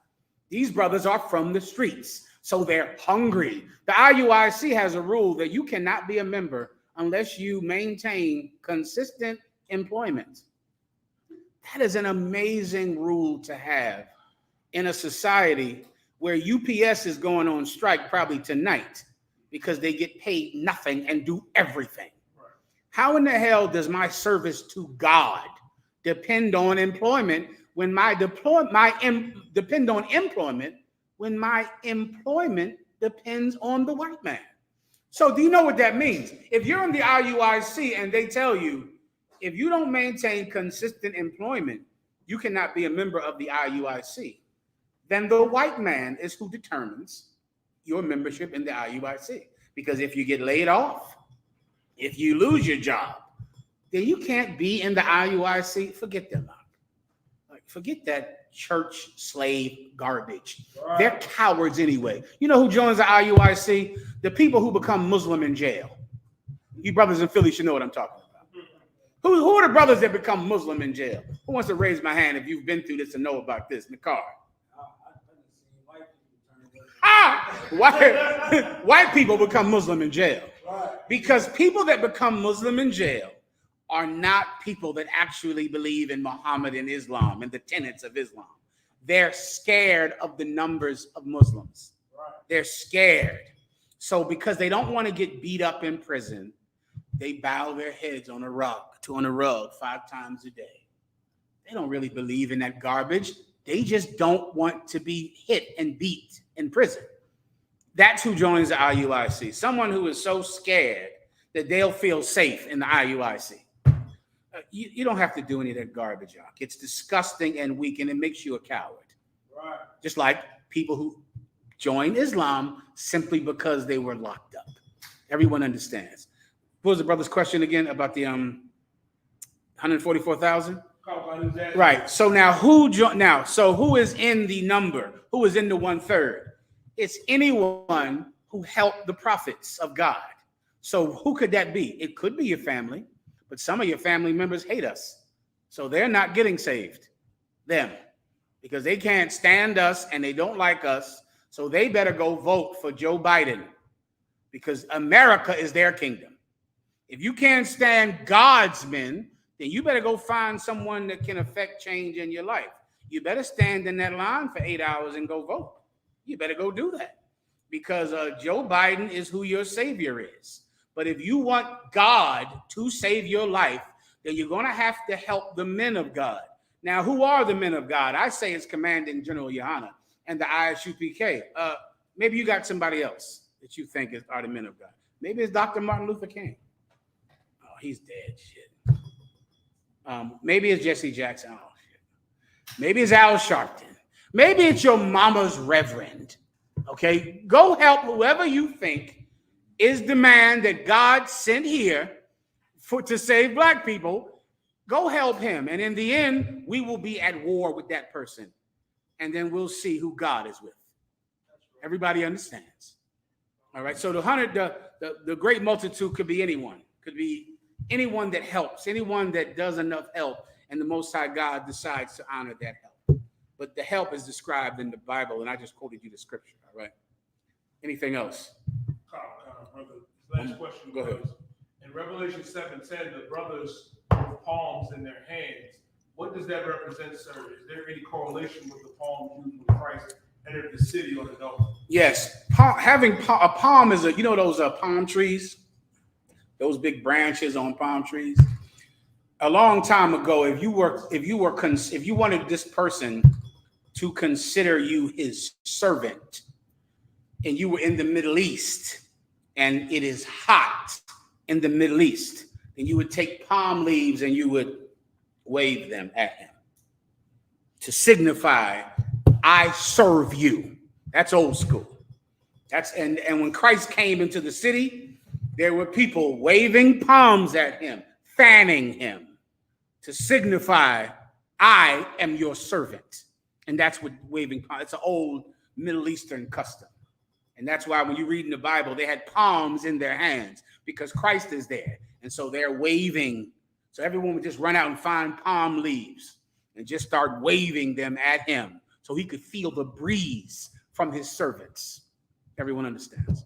These brothers are from the streets, so they're hungry. The IUIC has a rule that you cannot be a member unless you maintain consistent employment. That is an amazing rule to have in a society where UPS is going on strike probably tonight because they get paid nothing and do everything. Right. How in the hell does my service to God depend on employment when depend on employment when my employment depends on the white man? So do you know what that means? If you're in the IUIC and they tell you, if you don't maintain consistent employment, you cannot be a member of the IUIC, then the white man is who determines your membership in the IUIC. Because if you get laid off, if you lose your job, then you can't be in the IUIC. Forget them. Forget that church slave garbage. Right. They're cowards anyway. You know who joins the IUIC? The people who become Muslim in jail. You brothers in Philly should know what I'm talking about. Who are the brothers that become Muslim in jail? Who wants to raise my hand if you've been through this and know about this? Nakar. White people become Muslim in jail. Right. Because people that become Muslim in jail are not people that actually believe in Muhammad and Islam and the tenets of Islam. They're scared of the numbers of Muslims. Right. They're scared. So because they don't want to get beat up in prison, they bow their heads on a rug 5 times a day. They don't really believe in that garbage. They just don't want to be hit and beat in prison. That's who joins the IUIC. Someone who is so scared that they'll feel safe in the IUIC. You don't have to do any of that garbage, Jock. It's disgusting and weak, and it makes you a coward. Right. Just like people who join Islam simply because they were locked up. Everyone understands. What was the brother's question again about the 144,000? Right. So now who is in the number? Who is in the 1/3? It's anyone who helped the prophets of God. So who could that be? It could be your family, but some of your family members hate us. So they're not getting saved. Them. Because they can't stand us and they don't like us. So they better go vote for Joe Biden. Because America is their kingdom. If you can't stand God's men, then you better go find someone that can affect change in your life. You better stand in that line for 8 hours and go vote. You better go do that. Because Joe Biden is who your savior is. But if you want God to save your life, then you're going to have to help the men of God. Now, who are the men of God? I say it's Commanding General Yohana and the ISUPK. Maybe you got somebody else that you think are the men of God. Maybe it's Dr. Martin Luther King. Oh, he's dead. Shit. Maybe it's Jesse Jackson. Oh, shit. Maybe it's Al Sharpton. Maybe it's your mama's reverend. Okay, go help whoever you think is the man that God sent here to save black people. Go help him. And in the end, we will be at war with that person. And then we'll see who God is with. Everybody understands. All right. So the great multitude could be anyone. Could be anyone that helps, anyone that does enough help. And the Most High God decides to honor that help. But the help is described in the Bible. And I just quoted you the scripture. All right. Anything else? Carl, brother. Last question. Go ahead. In Revelation 7:10, the brothers with palms in their hands. What does that represent, sir? Is there any correlation with the palms used when Christ entered the city or the Noah? Yes. Having a palm is those palm trees, those big branches on palm trees. A long time ago, if you wanted this person to consider you his servant, and you were in the Middle East, and it is hot in the Middle East, then you would take palm leaves and you would wave them at him to signify, I serve you. That's old school. And when Christ came into the city, there were people waving palms at him, fanning him to signify, I am your servant. And that's what waving palms, it's an old Middle Eastern custom. And that's why when you read in the Bible, they had palms in their hands because Christ is there. And so they're waving. So everyone would just run out and find palm leaves and just start waving them at him so he could feel the breeze from his servants. Everyone understands.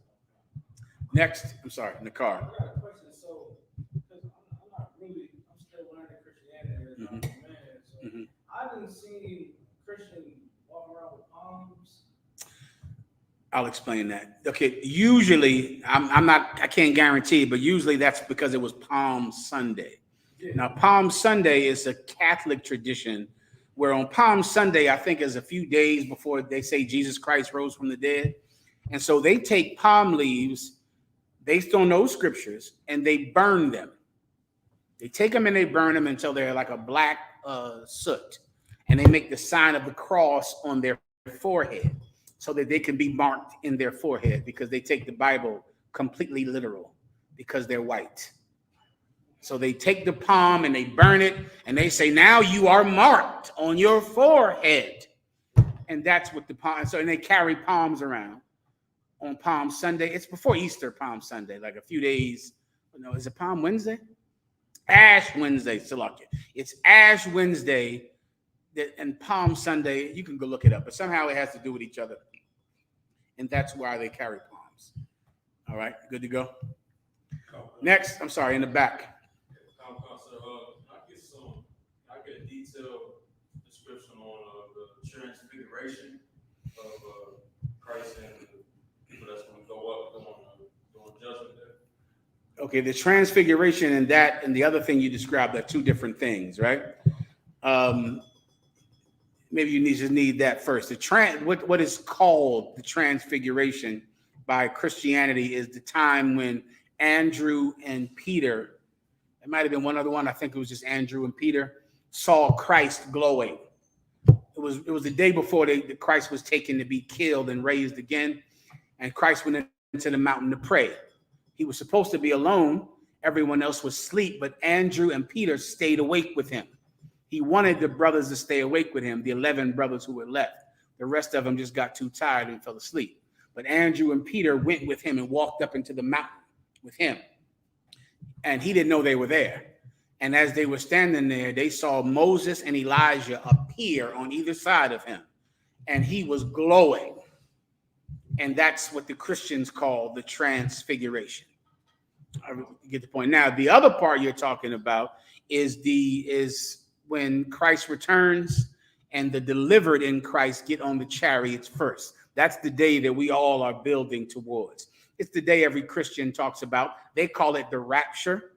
Next, I'm sorry, in the car. I got a question. So, because I'm still learning Christianity as I'm a man. So, I didn't see Christian walking around with palms. I'll explain that. Okay, usually I can't guarantee, but usually that's because it was Palm Sunday. Yeah. Now, Palm Sunday is a Catholic tradition where on Palm Sunday, I think is a few days before they say Jesus Christ rose from the dead. And so they take palm leaves based on those scriptures and they burn them. They take them and they burn them until they're like a black soot. And they make the sign of the cross on their forehead, so that they can be marked in their forehead because they take the Bible completely literal because they're white. So they take the palm and they burn it and they say, now you are marked on your forehead. And that's what the palm, and they carry palms around on Palm Sunday. It's before Easter Palm Sunday, like a few days. No, is it Palm Wednesday? Ash Wednesday, Salakia. It's Ash Wednesday and Palm Sunday. You can go look it up, but somehow it has to do with each other. And that's why they carry palms. All right, good to go. Next, I'm sorry, in the back. I get a detailed description on the transfiguration of Christ and the people that's going to go up during Judgment Day. Okay, the transfiguration and that and the other thing you described are two different things, right? Maybe you just need that first. What is called the transfiguration by Christianity is the time when Andrew and Peter, it might have been one other one, I think it was just Andrew and Peter, saw Christ glowing. It was the day before Christ was taken to be killed and raised again, and Christ went into the mountain to pray. He was supposed to be alone. Everyone else was asleep, but Andrew and Peter stayed awake with him. He wanted the brothers to stay awake with him, the 11 brothers who were left. The rest of them just got too tired and fell asleep. But Andrew and Peter went with him and walked up into the mountain with him. And he didn't know they were there. And as they were standing there, they saw Moses and Elijah appear on either side of him. And he was glowing. And that's what the Christians call the transfiguration. I get the point. Now, the other part you're talking about is when Christ returns and the delivered in Christ get on the chariots first. That's the day that we all are building towards. It's the day every Christian talks about. They call it the rapture,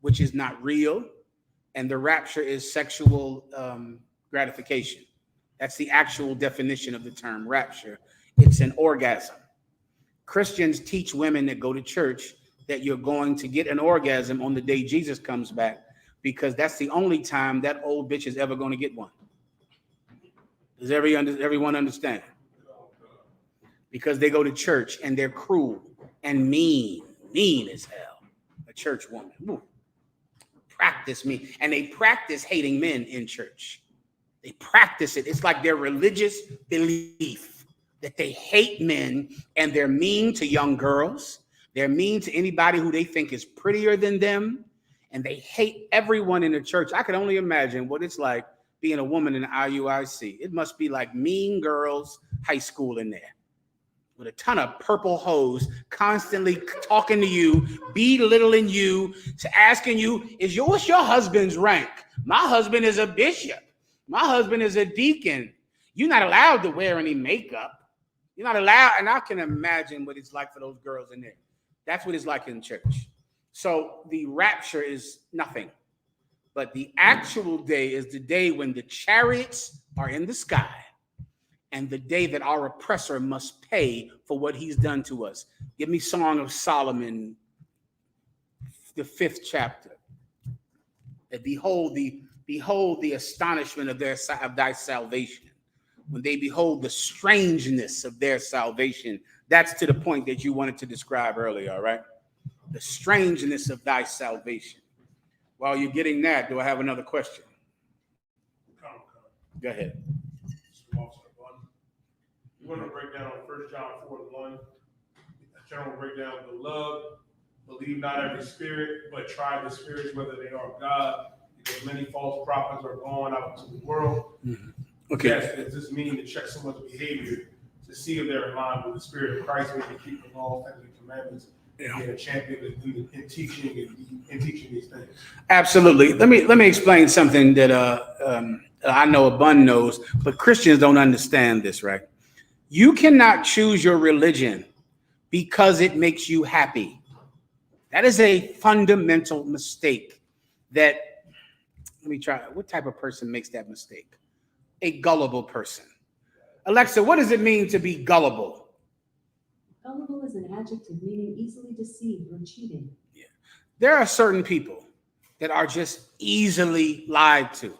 which is not real. And the rapture is sexual gratification. That's the actual definition of the term rapture. It's an orgasm. Christians teach women that go to church that you're going to get an orgasm on the day Jesus comes back, because that's the only time that old bitch is ever going to get one. Does everyone understand? Because they go to church and they're cruel and mean as hell. A church woman. Ooh. Practice me. And they practice hating men in church. They practice it. It's like their religious belief that they hate men, and they're mean to young girls. They're mean to anybody who they think is prettier than them. And they hate everyone in the church. I can only imagine what it's like being a woman in the IUIC. It must be like Mean Girls High School in there, with a ton of purple hoes constantly talking to you, belittling you, to asking you, what's your husband's rank? My husband is a bishop. My husband is a deacon. You're not allowed to wear any makeup. You're not allowed. And I can imagine what it's like for those girls in there. That's what it's like in church. So the rapture is nothing. But the actual day is the day when the chariots are in the sky, and the day that our oppressor must pay for what he's done to us. Give me Song of Solomon, the 5th chapter. And behold the astonishment of thy salvation. When they behold the strangeness of their salvation. That's to the point that you wanted to describe earlier, all right? The strangeness of thy salvation. While you're getting that, do I have another question? Go ahead. We're going to break down 1 John 4:1. A general breakdown: beloved, believe not every spirit, but try the spirits whether they are of God, because many false prophets are gone out into the world. Mm-hmm. Okay. Yes, does this mean to check someone's behavior to see if they're in line with the Spirit of Christ, when they keep the law, statutes, and commandments, and be a champion in teaching these things? Absolutely. Let me explain something that I know a bun knows, but Christians don't understand this, right? You cannot choose your religion because it makes you happy. That is a fundamental mistake. Let me try. What type of person makes that mistake? A gullible person. Alexa, what does it mean to be gullible? Gullible is an adjective meaning easily deceived or cheated. Yeah. There are certain people that are just easily lied to,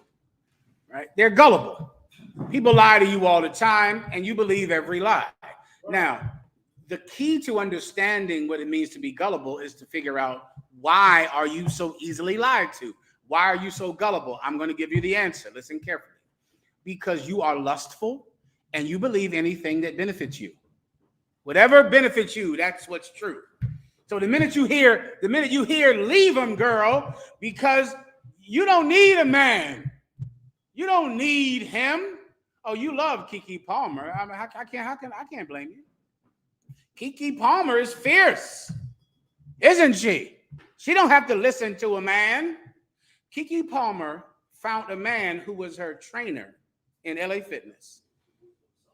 right? They're gullible. People lie to you all the time, and you believe every lie. Now, the key to understanding what it means to be gullible is to figure out, why are you so easily lied to? Why are you so gullible? I'm going to give you the answer. Listen carefully. Because you are lustful and you believe anything that benefits you. Whatever benefits you, that's what's true. So the minute you hear, leave him, girl, because you don't need a man. You don't need him. Oh, you love Keke Palmer. I mean, I can't blame you. Keke Palmer is fierce, isn't she? She don't have to listen to a man. Keke Palmer found a man who was her trainer in LA Fitness.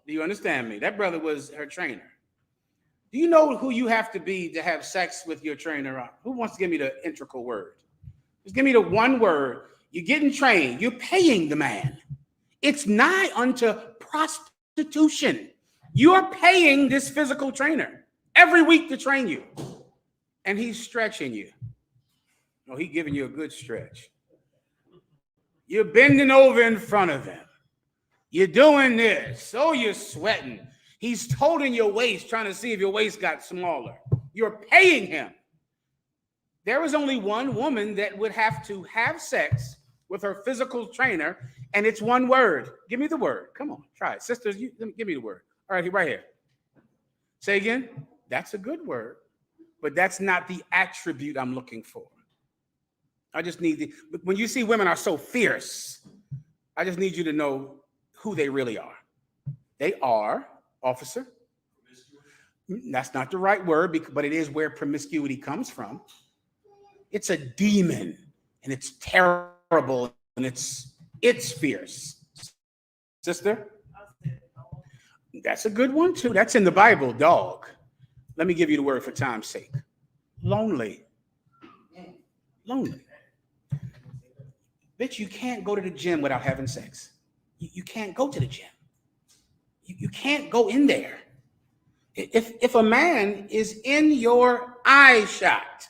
Do you understand me? That brother was her trainer. Do you know who you have to be to have sex with your trainer? Who wants to give me the integral word? Just give me the one word. You're getting trained. You're paying the man. It's nigh unto prostitution. You're paying this physical trainer every week to train you. And he's stretching you. No, he's giving you a good stretch. You're bending over in front of him. You're doing this. Oh, you're sweating. He's holding your waist, trying to see if your waist got smaller. You're paying him. There is only one woman that would have to have sex with her physical trainer, and it's one word. Give me the word. Come on, try it. Sisters, give me the word. All right, right here. Say again. That's a good word, but that's not the attribute I'm looking for. I just need when you see women are so fierce, I just need you to know who they really are. They are, officer. That's not the right word, but it is where promiscuity comes from. It's a demon, and it's terrible, and it's fierce. Sister? That's a good one too. That's in the Bible, dog. Let me give you the word for time's sake. Lonely. Lonely. Bitch, you can't go to the gym without having sex. You can't go to the gym. You can't go in there. If a man is in your eye shot,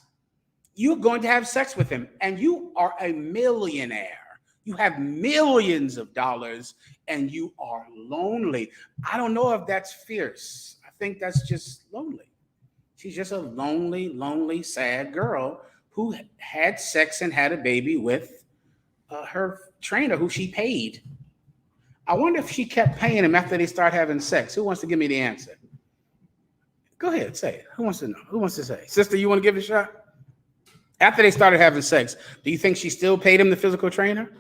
you're going to have sex with him, and you are a millionaire. You have millions of dollars, and you are lonely. I don't know if that's fierce. I think that's just lonely. She's just a lonely, lonely, sad girl who had sex and had a baby with her trainer who she paid. I wonder if she kept paying him after they start having sex. Who wants to give me the answer? Go ahead, say it. Who wants to know? Who wants to say? Sister, you want to give it a shot? After they started having sex, do you think she still paid him, the physical trainer?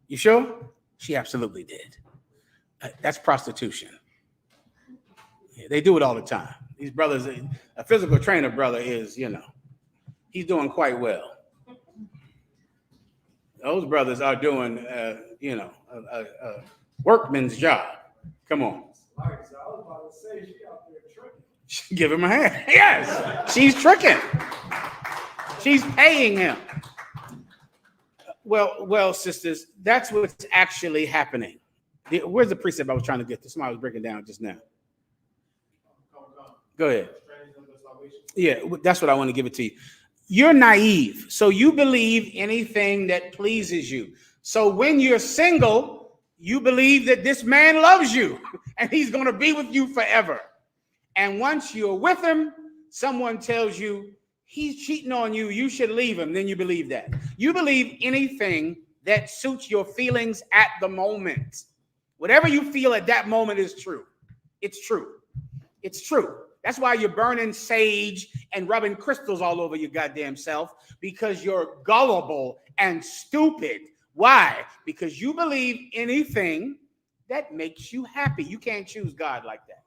You sure? She absolutely did. That's prostitution. Yeah, they do it all the time. These brothers, a physical trainer brother is, he's doing quite well. Those brothers are doing, a workman's job. Come on. Like, I was about to say, she out there tricking. Give him a hand. Yes, she's tricking. She's paying him. Well, sisters, that's what's actually happening. Where's the precept I was trying to get to? Somebody was breaking down just now. Go ahead. Yeah, that's what I want to give it to you. You're naive, so you believe anything that pleases you. So when you're single, you believe that this man loves you and he's going to be with you forever. And once you're with him, someone tells you he's cheating on you, you should leave him. Then you believe that. You believe anything that suits your feelings at the moment. Whatever you feel at that moment is true. It's true. It's true. That's why you're burning sage and rubbing crystals all over your goddamn self, because you're gullible and stupid. Why? Because you believe anything that makes you happy. You can't choose God like that.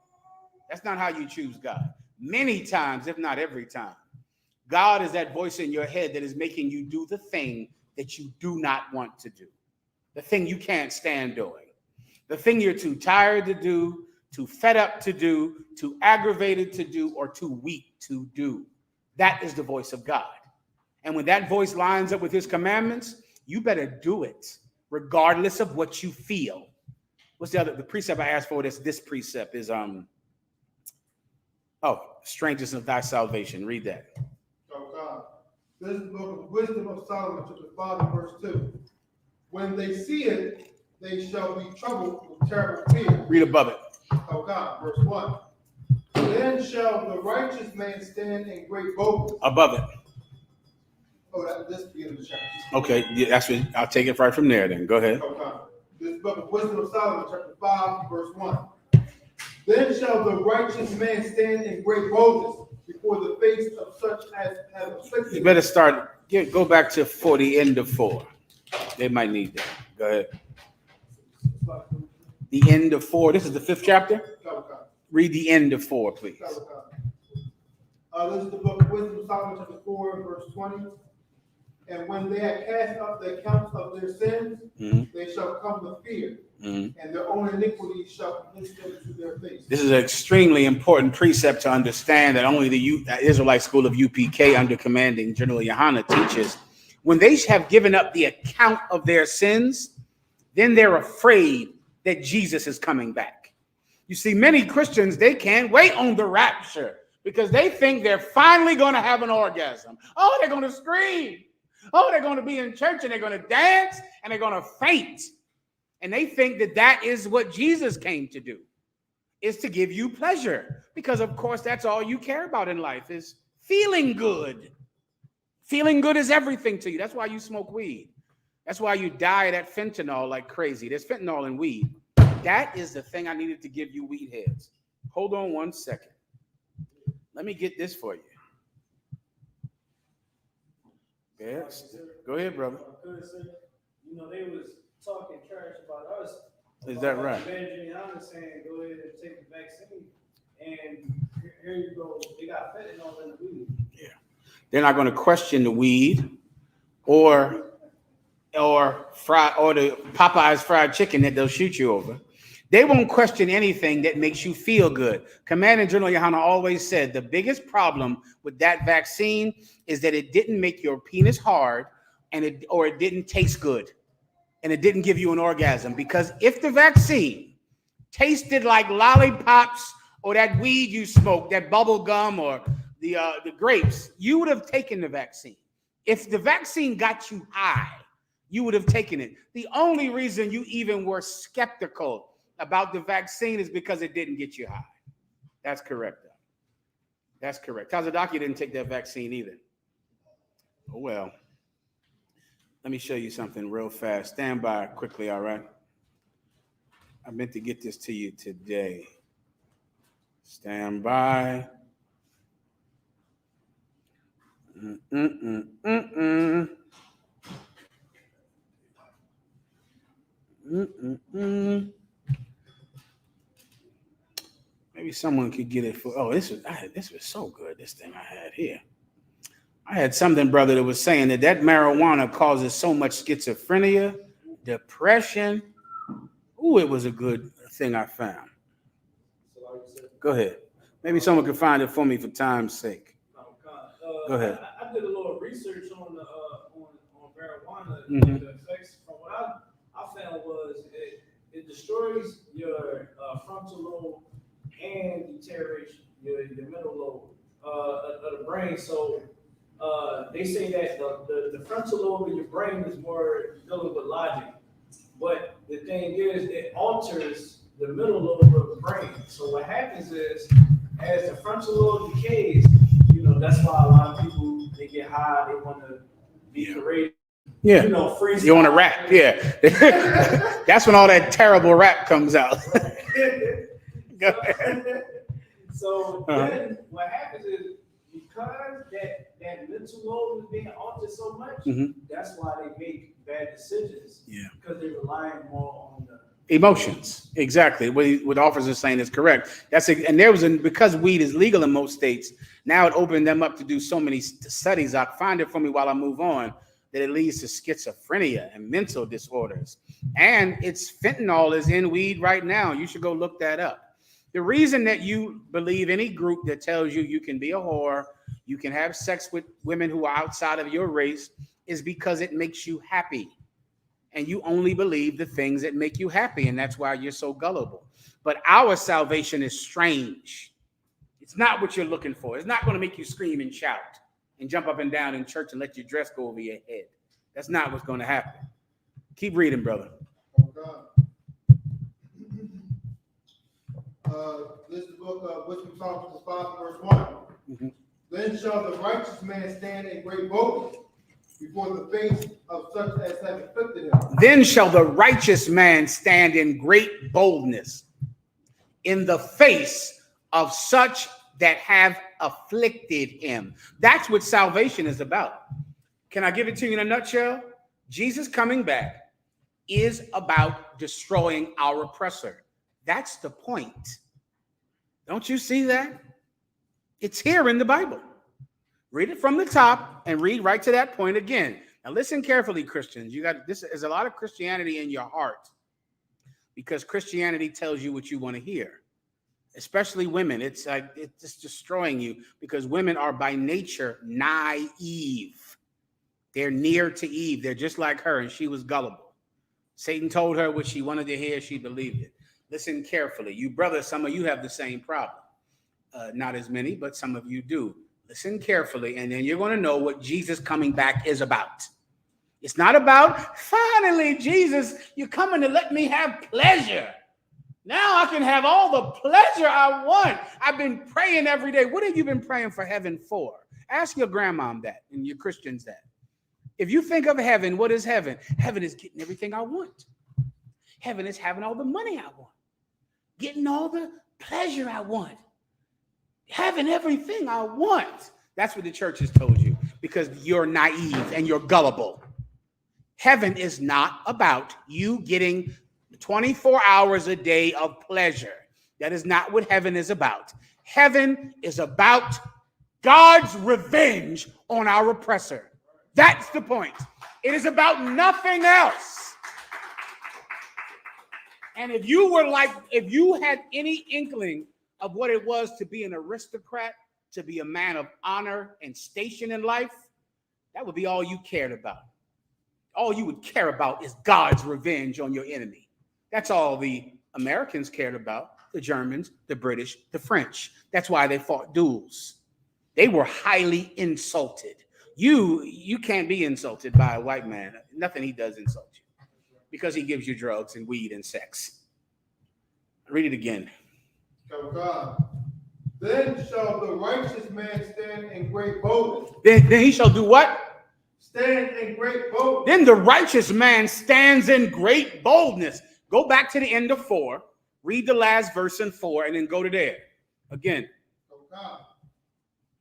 That's not how you choose God. Many times, if not every time, God is that voice in your head that is making you do the thing that you do not want to do, the thing you can't stand doing, the thing you're too tired to do, too fed up to do, too aggravated to do, or too weak to do. That is the voice of God. And when that voice lines up with his commandments, you better do it, regardless of what you feel. What's the precept I asked for? This precept is, strangeness of thy salvation. Read that. Oh God. This is the book of Wisdom of Solomon, chapter 5, verse 2. When they see it, they shall be troubled with terrible fear. Read above it. Oh God, verse 1. Then shall the righteous man stand in great boldness. Above it. Oh, this begins the chapter. Okay, yeah, that's what I'll take it right from there then. Go ahead. Oh God. This book of Wisdom of Solomon, chapter 5, verse 1. Then shall the righteous man stand in great boldness before the face of such as have afflicted. You better go back to 40, end of 4. They might need that. Go ahead. The end of 4. This is the 5th chapter. Oh God. Read the end of 4, please. This is the book of Wisdom of Solomon, chapter 4, verse 20. And when they have cast up the accounts of their sins, they shall come with fear, and their own iniquities shall convince them to their face. This is an extremely important precept to understand that only the Israelite school of UPK under commanding General Yohana teaches. When they have given up the account of their sins, then they're afraid that Jesus is coming back. You see, many Christians, they can't wait on the rapture because they think they're finally going to have an orgasm. Oh, they're going to scream. Oh, they're going to be in church and they're going to dance and they're going to faint. And they think that that is what Jesus came to do, is to give you pleasure. Because, of course, that's all you care about in life is feeling good. Feeling good is everything to you. That's why you smoke weed. That's why you die that fentanyl like crazy. There's fentanyl in weed. That is the thing I needed to give you weed heads. Hold on one second. Let me get this for you. Yes. Go ahead, brother. They was talking trash about us. Is that right? Benjamin Yohana saying, go ahead and take the vaccine. And here you go. They got fentanyl in the weed. Yeah. They're not going to question the weed or the Popeye's fried chicken that they'll shoot you over. They won't question anything that makes you feel good. Commander General Yohana always said the biggest problem with that vaccine is that it didn't make your penis hard and it didn't taste good and it didn't give you an orgasm. Because if the vaccine tasted like lollipops or that weed you smoked, that bubble gum or the grapes, you would have taken the vaccine. If the vaccine got you high, you would have taken it. The only reason you even were skeptical about the vaccine is because it didn't get you high. That's correct, though. That's correct. Tazadaki didn't take that vaccine either. Oh, well. Let me show you something real fast. Stand by quickly, all right? I meant to get this to you today. Stand by. Maybe someone could get it for. Oh, this was so good. This thing I had here. I had something, brother, that was saying that marijuana causes so much schizophrenia, depression. Ooh, it was a good thing I found. Go ahead. Maybe someone could find it for me for time's sake. Go ahead. I did a little research on marijuana. Mhm. The effects from what I found was it destroys your frontal lobe and deteriorates your middle lobe of the brain. So they say that the frontal lobe of your brain is more dealing with logic, but the thing is it alters the middle lobe of the brain. So what happens is as the frontal lobe decays, that's why a lot of people, they get high, they want to be courageous. Yeah. Freeze. You want to rap? Yeah. That's when all that terrible rap comes out. Go ahead. So then what happens is because that mental load is being altered so much, that's why they make bad decisions. Yeah. Because they're relying more on the emotions. Exactly. What the officer is saying is correct. Because weed is legal in most states, now it opened them up to do so many studies. I'll find it for me while I move on, that it leads to schizophrenia and mental disorders. And it's fentanyl is in weed right now. You should go look that up. The reason that you believe any group that tells you you can be a whore, you can have sex with women who are outside of your race, is because it makes you happy. And you only believe the things that make you happy. And that's why you're so gullible. But our salvation is strange. It's not what you're looking for. It's not going to make you scream and shout and jump up and down in church and let your dress go over your head. That's not what's going to happen. Keep reading, brother. This is the book of Wisdom Psalms 5, verse 1. Then shall the righteous man stand in great boldness before the face of such as have afflicted him. Then shall the righteous man stand in great boldness in the face of such that have afflicted him. That's what salvation is about. Can I give it to you in a nutshell? Jesus coming back is about destroying our oppressor. That's the point. Don't you see that? It's here in the Bible. Read it from the top and read right to that point again. Now listen carefully, Christians. There's a lot of Christianity in your heart because Christianity tells you what you want to hear. Especially women. It's just destroying you because women are by nature naive. They're near to Eve. They're just like her, and she was gullible. Satan told her what she wanted to hear. She believed it. Listen carefully. You brothers, some of you have the same problem. Not as many, but some of you do. Listen carefully, and then you're going to know what Jesus coming back is about. It's not about, finally, Jesus, you're coming to let me have pleasure. Now I can have all the pleasure I want. I've been praying every day. What have you been praying for heaven for? Ask your grandmom that and your Christians that. If you think of heaven, what is heaven? Heaven is getting everything I want. Heaven is having all the money I want. Getting all the pleasure I want. Having everything I want. That's what the church has told you because you're naive and you're gullible. Heaven is not about you getting 24 hours a day of pleasure. That is not what heaven is about. Heaven is about God's revenge on our oppressor. That's the point. It is about nothing else. And if you had any inkling of what it was to be an aristocrat, to be a man of honor and station in life, that would be all you cared about. All you would care about is God's revenge on your enemy. That's all the Americans cared about, the Germans, the British, the French. That's why they fought duels. They were highly insulted. You can't be insulted by a white man. Nothing he does insult you because he gives you drugs and weed and sex. Read it again. Go God. Then shall the righteous man stand in great boldness. Then he shall do what? Stand in great boldness. Then the righteous man stands in great boldness. Go back to the end of 4. Read the last verse in 4 and then go to there. Again. Go God.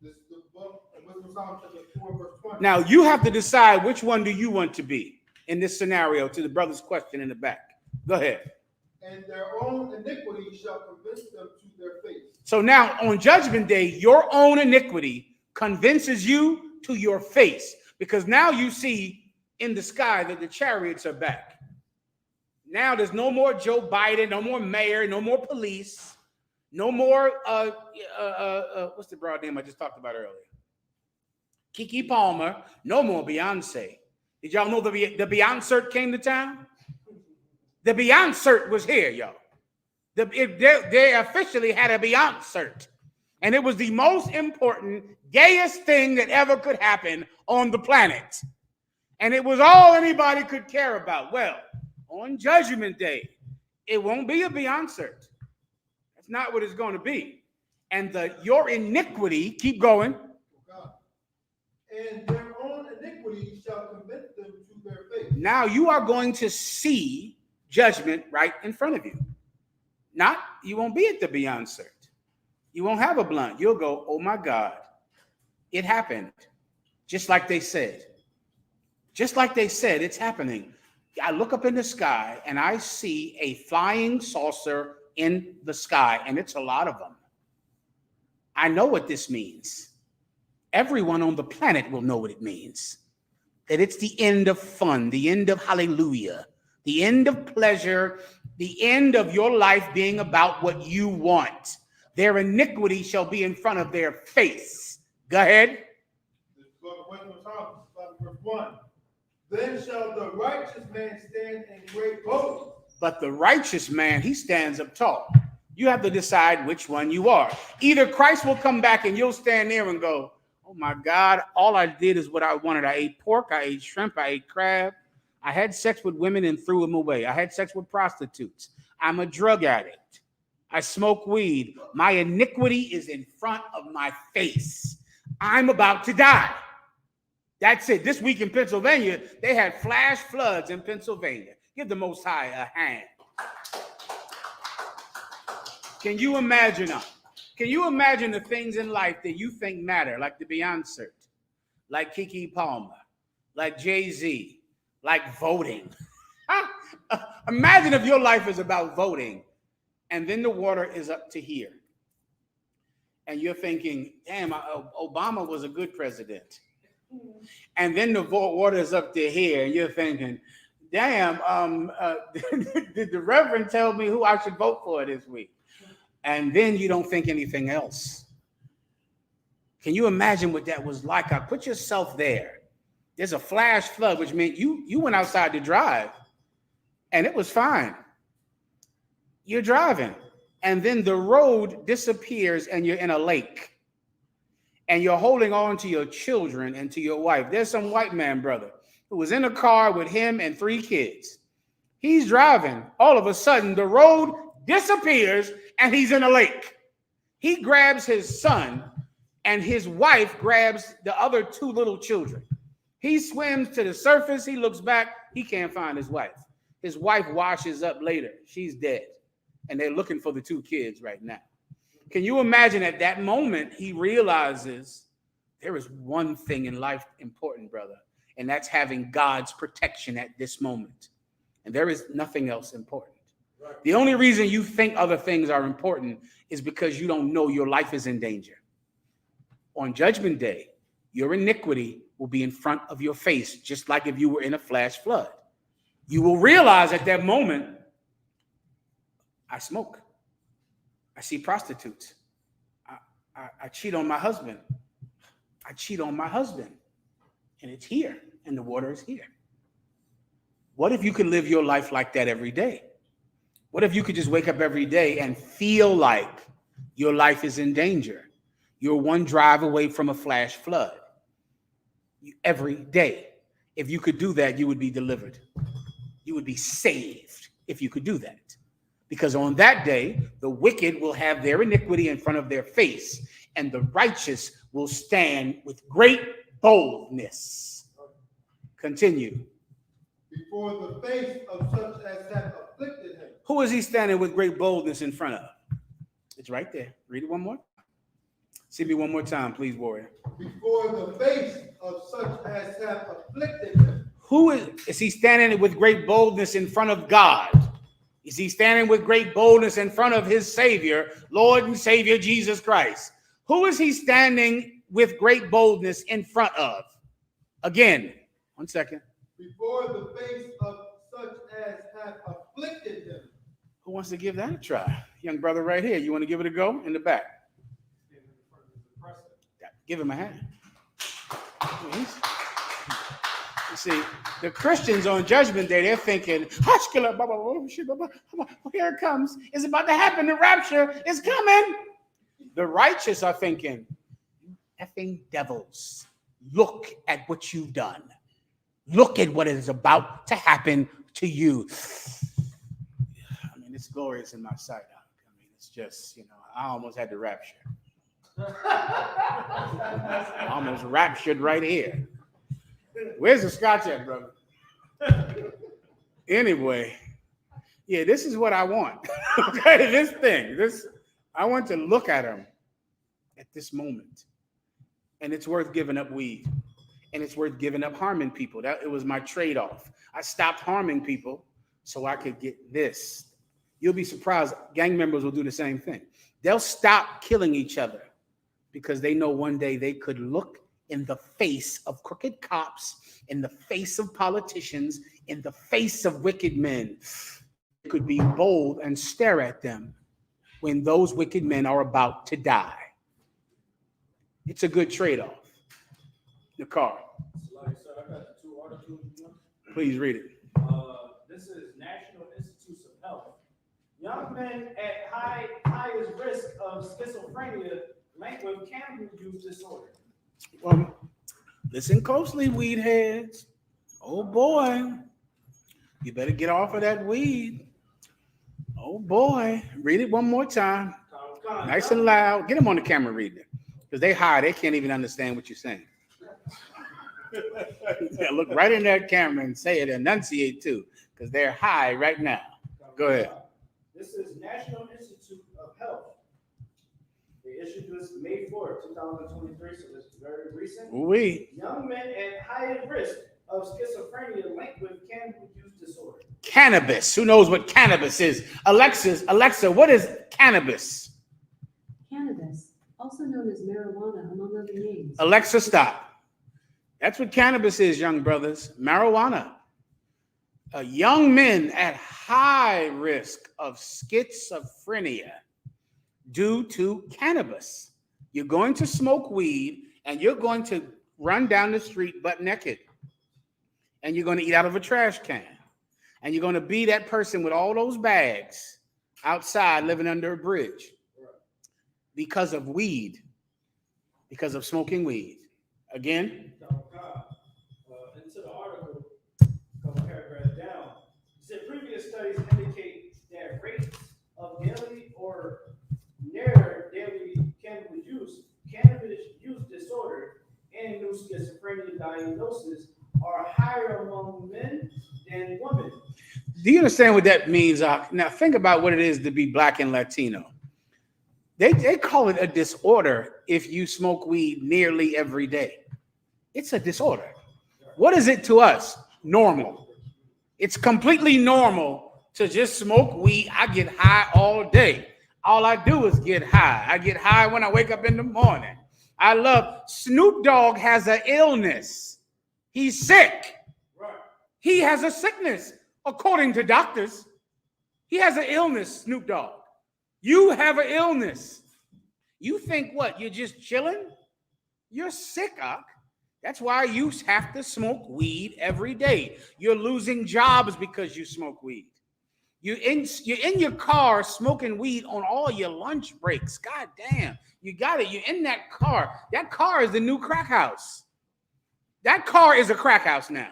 This is the book of Wisdom Psalm chapter 4, verse 20. Now you have to decide which one do you want to be in this scenario, to the brother's question in the back. Go ahead. And their own iniquity shall convince them to their face. So now on Judgment Day, your own iniquity convinces you to your face, because now you see in the sky that the chariots are back. Now there's no more Joe Biden, no more mayor, no more police, no more what's the broad name I just talked about earlier? Keke Palmer, no more Beyonce. Did y'all know the Beyonce came to town? The Beyonce was here, y'all. They officially had a Beyonce. And it was the most important, gayest thing that ever could happen on the planet. And it was all anybody could care about. Well, on Judgment Day, it won't be a Beyonce. That's not what it's going to be. And your iniquity, keep going. And their own iniquity shall convince them to their face. Now you are going to see judgment right in front of you. You won't be at the Beyonce. You won't have a blunt. You'll go, oh my God, it happened. Just like they said. Just like they said, it's happening. I look up in the sky and I see a flying saucer in the sky, and it's a lot of them. I know what this means. Everyone on the planet will know what it means. That it's the end of fun, the end of hallelujah, the end of pleasure, the end of your life being about what you want. Their iniquity shall be in front of their face. Go ahead. This book of Wisdom Psalm, verse 1. Then shall the righteous man stand in great boldness. But the righteous man, he stands up tall. You have to decide which one you are. Either Christ will come back and you'll stand there and go, oh my God, all I did is what I wanted. I ate pork, I ate shrimp, I ate crab. I had sex with women and threw them away. I had sex with prostitutes. I'm a drug addict. I smoke weed. My iniquity is in front of my face. I'm about to die. That's it. This week in Pennsylvania, they had flash floods in Pennsylvania. Give the Most High a hand. Can you imagine them? Can you imagine the things in life that you think matter, like the Beyonce, like Keke Palmer, like Jay-Z, like voting? Imagine if your life is about voting, and then the water is up to here. And you're thinking, damn, Obama was a good president. And then the water is up to here, and you're thinking, damn, did the Reverend tell me who I should vote for this week? And then you don't think anything else. Can you imagine what that was like? Put yourself there. There's a flash flood, which meant you went outside to drive, and it was fine. You're driving, and then the road disappears, and you're in a lake. And you're holding on to your children and to your wife. There's some white man brother who was in a car with him and 3 kids. He's driving. All of a sudden, the road disappears and he's in a lake. He grabs his son and his wife grabs the other 2 little children. He swims to the surface. He looks back. He can't find his wife. His wife washes up later. She's dead. And they're looking for the 2 kids right now. Can you imagine at that moment, he realizes there is one thing in life important, brother, and that's having God's protection at this moment. And there is nothing else important. Right. The only reason you think other things are important is because you don't know your life is in danger. On Judgment Day, your iniquity will be in front of your face, just like if you were in a flash flood. You will realize at that moment, I smoke. I see prostitutes. I cheat on my husband. I cheat on my husband. And it's here, and the water is here. What if you could live your life like that every day? What if you could just wake up every day and feel like your life is in danger? You're one drive away from a flash flood. Every day. If you could do that, you would be delivered. You would be saved if you could do that. Because on that day, the wicked will have their iniquity in front of their face, and the righteous will stand with great boldness. Continue. Before the face of such as have afflicted him. Who is he standing with great boldness in front of? It's right there. Read it one more. See me one more time, please, warrior. Before the face of such as have afflicted him. Who is he standing with great boldness in front of God? Is he standing with great boldness in front of his Savior, Lord and Savior Jesus Christ? Who is he standing with great boldness in front of? Again, 1 second. Before the face of such as have afflicted him. Who wants to give that a try? Young brother right here. You want to give it a go? In the back. Give him a hand. You see, the Christians on Judgment Day, they're thinking, here it comes. It's about to happen. The rapture is coming. The righteous are thinking, effing devils, look at what you've done. Look at what is about to happen to you. I mean, it's glorious in my sight. I mean, it's just, I almost had the rapture. I almost raptured right here. Where's the scotch at, brother? Anyway, yeah, this is what I want. Okay, I want to look at him at this moment. And it's worth giving up weed. And it's worth giving up harming people. It was my trade-off. I stopped harming people so I could get this. You'll be surprised. Gang members will do the same thing. They'll stop killing each other because they know one day they could look in the face of crooked cops, in the face of politicians, in the face of wicked men. They could be bold and stare at them when those wicked men are about to die. It's a good trade-off. The car. Like, sir, I got the 2 articles. Please read it. This is National Institutes of Health. Young men at highest risk of schizophrenia linked with cannabis use disorder. Well, listen closely, weed heads. Oh boy, you better get off of that weed. Oh boy, read it one more time. Nice and loud. Get them on the camera reading it. Because they high, they can't even understand what you're saying. Yeah, look right in that camera and say it, enunciate too, because they're high right now. Go ahead. This is National Institute of Health. They issued this May 4th, 2023, so this is very recent. Oui. Young men at higher risk of schizophrenia linked with cannabis use disorder. Cannabis. Who knows what cannabis is? Alexa, what is cannabis? Cannabis, also known as marijuana, among other names. Alexa, stop. That's what cannabis is, young brothers. Marijuana. Young men at high risk of schizophrenia due to cannabis. You're going to smoke weed and you're going to run down the street butt naked. And you're going to eat out of a trash can. And you're going to be that person with all those bags outside living under a bridge because of weed, because of smoking weed. Again? Into the article, a couple paragraphs down, it said previous studies indicate that rates of daily or near daily cannabis use disorder, and new schizophrenia diagnosis are higher among men than women. Do you understand what that means? Now think about what it is to be Black and Latino. They call it a disorder if you smoke weed nearly every day. It's a disorder. What is it to us? Normal. It's completely normal to just smoke weed. I get high all day. All I do is get high. I get high when I wake up in the morning. I love Snoop Dogg has an illness. He's sick. He has a sickness, according to doctors. He has an illness, Snoop Dogg. You have an illness. You think what? You're just chilling? You're sick, Ak. That's why you have to smoke weed every day. You're losing jobs because you smoke weed. You're in your car smoking weed on all your lunch breaks. God damn. You got it. You're in that car. That car is the new crack house. That car is a crack house now.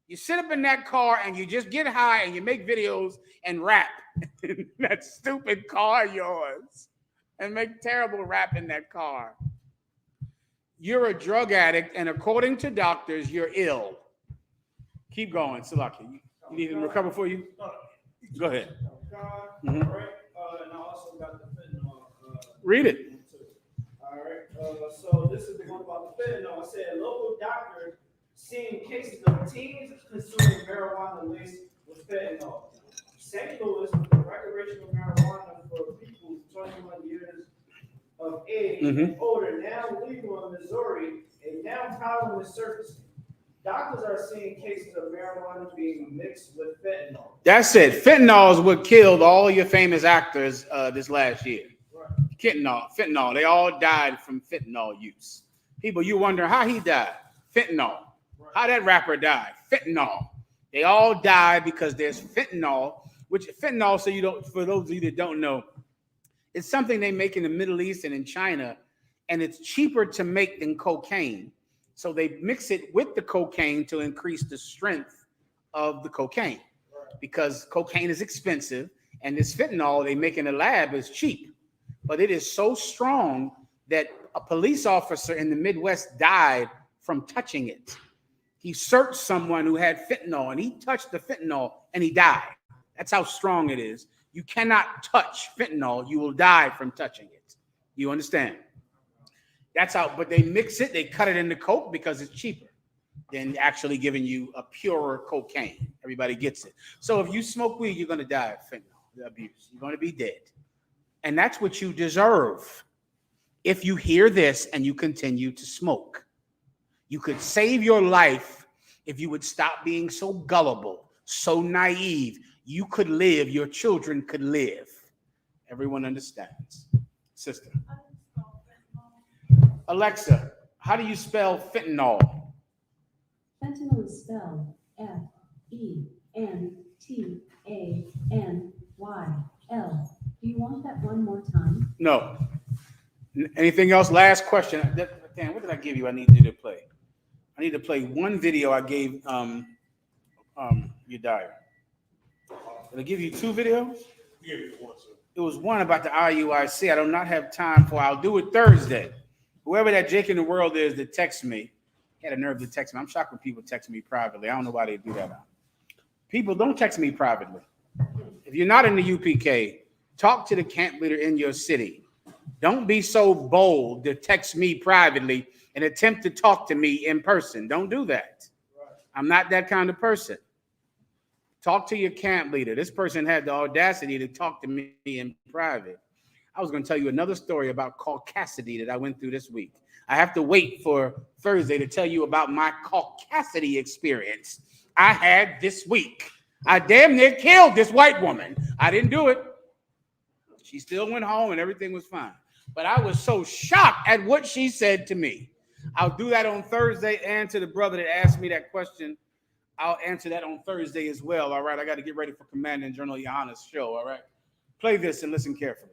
You sit up in that car and you just get high and you make videos and rap in that stupid car of yours and make terrible rap in that car. You're a drug addict, and according to doctors, you're ill. Keep going, Salaki. You need him to recover for you? Go ahead. And I also got the fentanyl. Read it. All right. So this is the one about the fentanyl. It said local doctors seeing cases of teens consuming marijuana laced with fentanyl. St. Louis, with the recreational marijuana for people 21 years of age and older, now legal in Missouri, and now problem is surfacing. Doctors are seeing cases of marijuana being mixed with fentanyl. That's it. Fentanyl is what killed all your famous actors this last year. Right. Fentanyl. They all died from fentanyl use. People, you wonder how he died. Fentanyl. Right. How that rapper died. Fentanyl. They all died because there's fentanyl, which fentanyl, so you don't, for those of you that don't know, it's something they make in the Middle East and in China, and it's cheaper to make than cocaine. So they mix it with the cocaine to increase the strength of the cocaine, because cocaine is expensive, and this fentanyl they make in the lab is cheap, but it is so strong that a police officer in the Midwest died from touching it. He searched someone who had fentanyl, and he touched the fentanyl, and he died. That's how strong it is. You cannot touch fentanyl. You will die from touching it. You understand? That's how, but they mix it, they cut it into coke because it's cheaper than actually giving you a purer cocaine. Everybody gets it. So if you smoke weed, you're going to die of fentanyl abuse. You're going to be dead. And that's what you deserve. If you hear this and you continue to smoke, you could save your life if you would stop being so gullible, so naive. You could live, your children could live. Everyone understands. Sister. Alexa, how do you spell fentanyl? Fentanyl is spelled F-E-N-T-A-N-Y-L. Do you want that one more time? No. Anything else? Last question. Dan, what did I give you? I need you to play. I need to play one video I gave your diary. Did I give you two videos? Yeah, it was. It was one about the IUIC. I do not have time for. I'll do it Thursday. Whoever that Jake in the world is that texts me, he had a nerve to text me. I'm shocked when people text me privately. I don't know why they do that. People, don't text me privately. If you're not in the UPK, talk to the camp leader in your city. Don't be so bold to text me privately and attempt to talk to me in person. Don't do that. I'm not that kind of person. Talk to your camp leader. This person had the audacity to talk to me in private. I was going to tell you another story about caucasity that I went through this week. I have to wait for Thursday to tell you about my caucasity experience I had this week. I damn near killed this white woman. I didn't do it. She still went home and everything was fine. But I was so shocked at what she said to me. I'll do that on Thursday, and to the brother that asked me that question, I'll answer that on Thursday as well. All right, I got to get ready for Commanding General Yohana's show. All right, play this and listen carefully.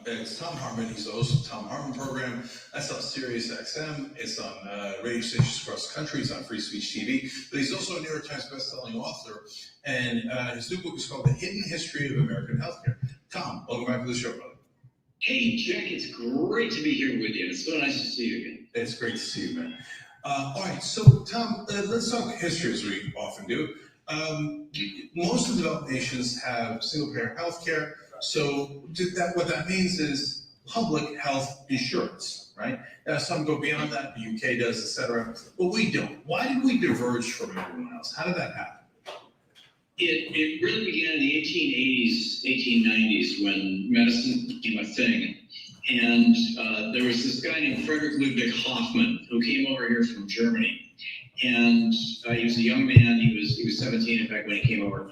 It's Tom Harmon. He's the host of the Tom Harmon program. That's on Sirius XM. It's on radio stations across the country. It's on Free Speech TV. But he's also a New York Times bestselling author. And his new book is called The Hidden History of American Healthcare. Tom, welcome back to the show, brother. Hey, Jack, it's great to be here with you. It's so nice to see you again. It's great to see you, man. All right, so Tom, let's talk history as we often do. Most of the developed nations have single-payer healthcare. So what that means is public health insurance, right? Some go beyond that, the UK does, et cetera, but we don't. Why did we diverge from everyone else? How did that happen? It really began in the 1880s, 1890s when medicine became a thing. And there was this guy named Frederick Ludwig Hoffman who came over here from Germany. And he was a young man. He was 17, in fact, when he came over,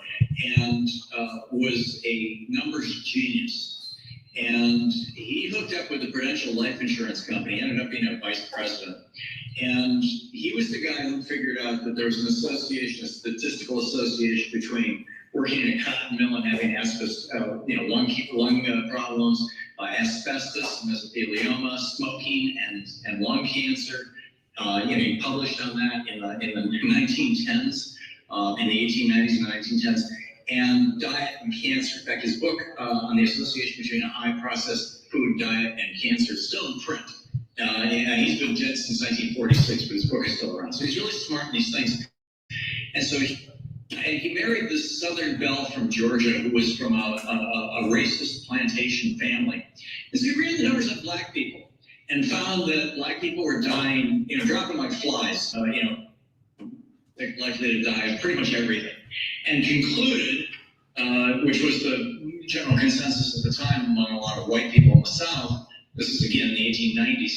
and was a numbers genius. And he hooked up with the Prudential Life Insurance Company, ended up being a vice president. And he was the guy who figured out that there was an association, a statistical association between working in a cotton mill and having lung problems, asbestos, mesothelioma, smoking, and lung cancer. He published on that in the 1910s, in the 1890s and 1910s, and diet and cancer. In fact, his book on the association between a high processed food diet and cancer is still in print. And he's been dead since 1946, but his book is still around. So he's really smart in these things. And so he married this Southern belle from Georgia who was from a racist plantation family. And so he ran the numbers on black people and found that black people were dying, dropping like flies, they're likely to die of pretty much everything. And concluded, which was the general consensus at the time among a lot of white people in the South, this is again in the 1890s,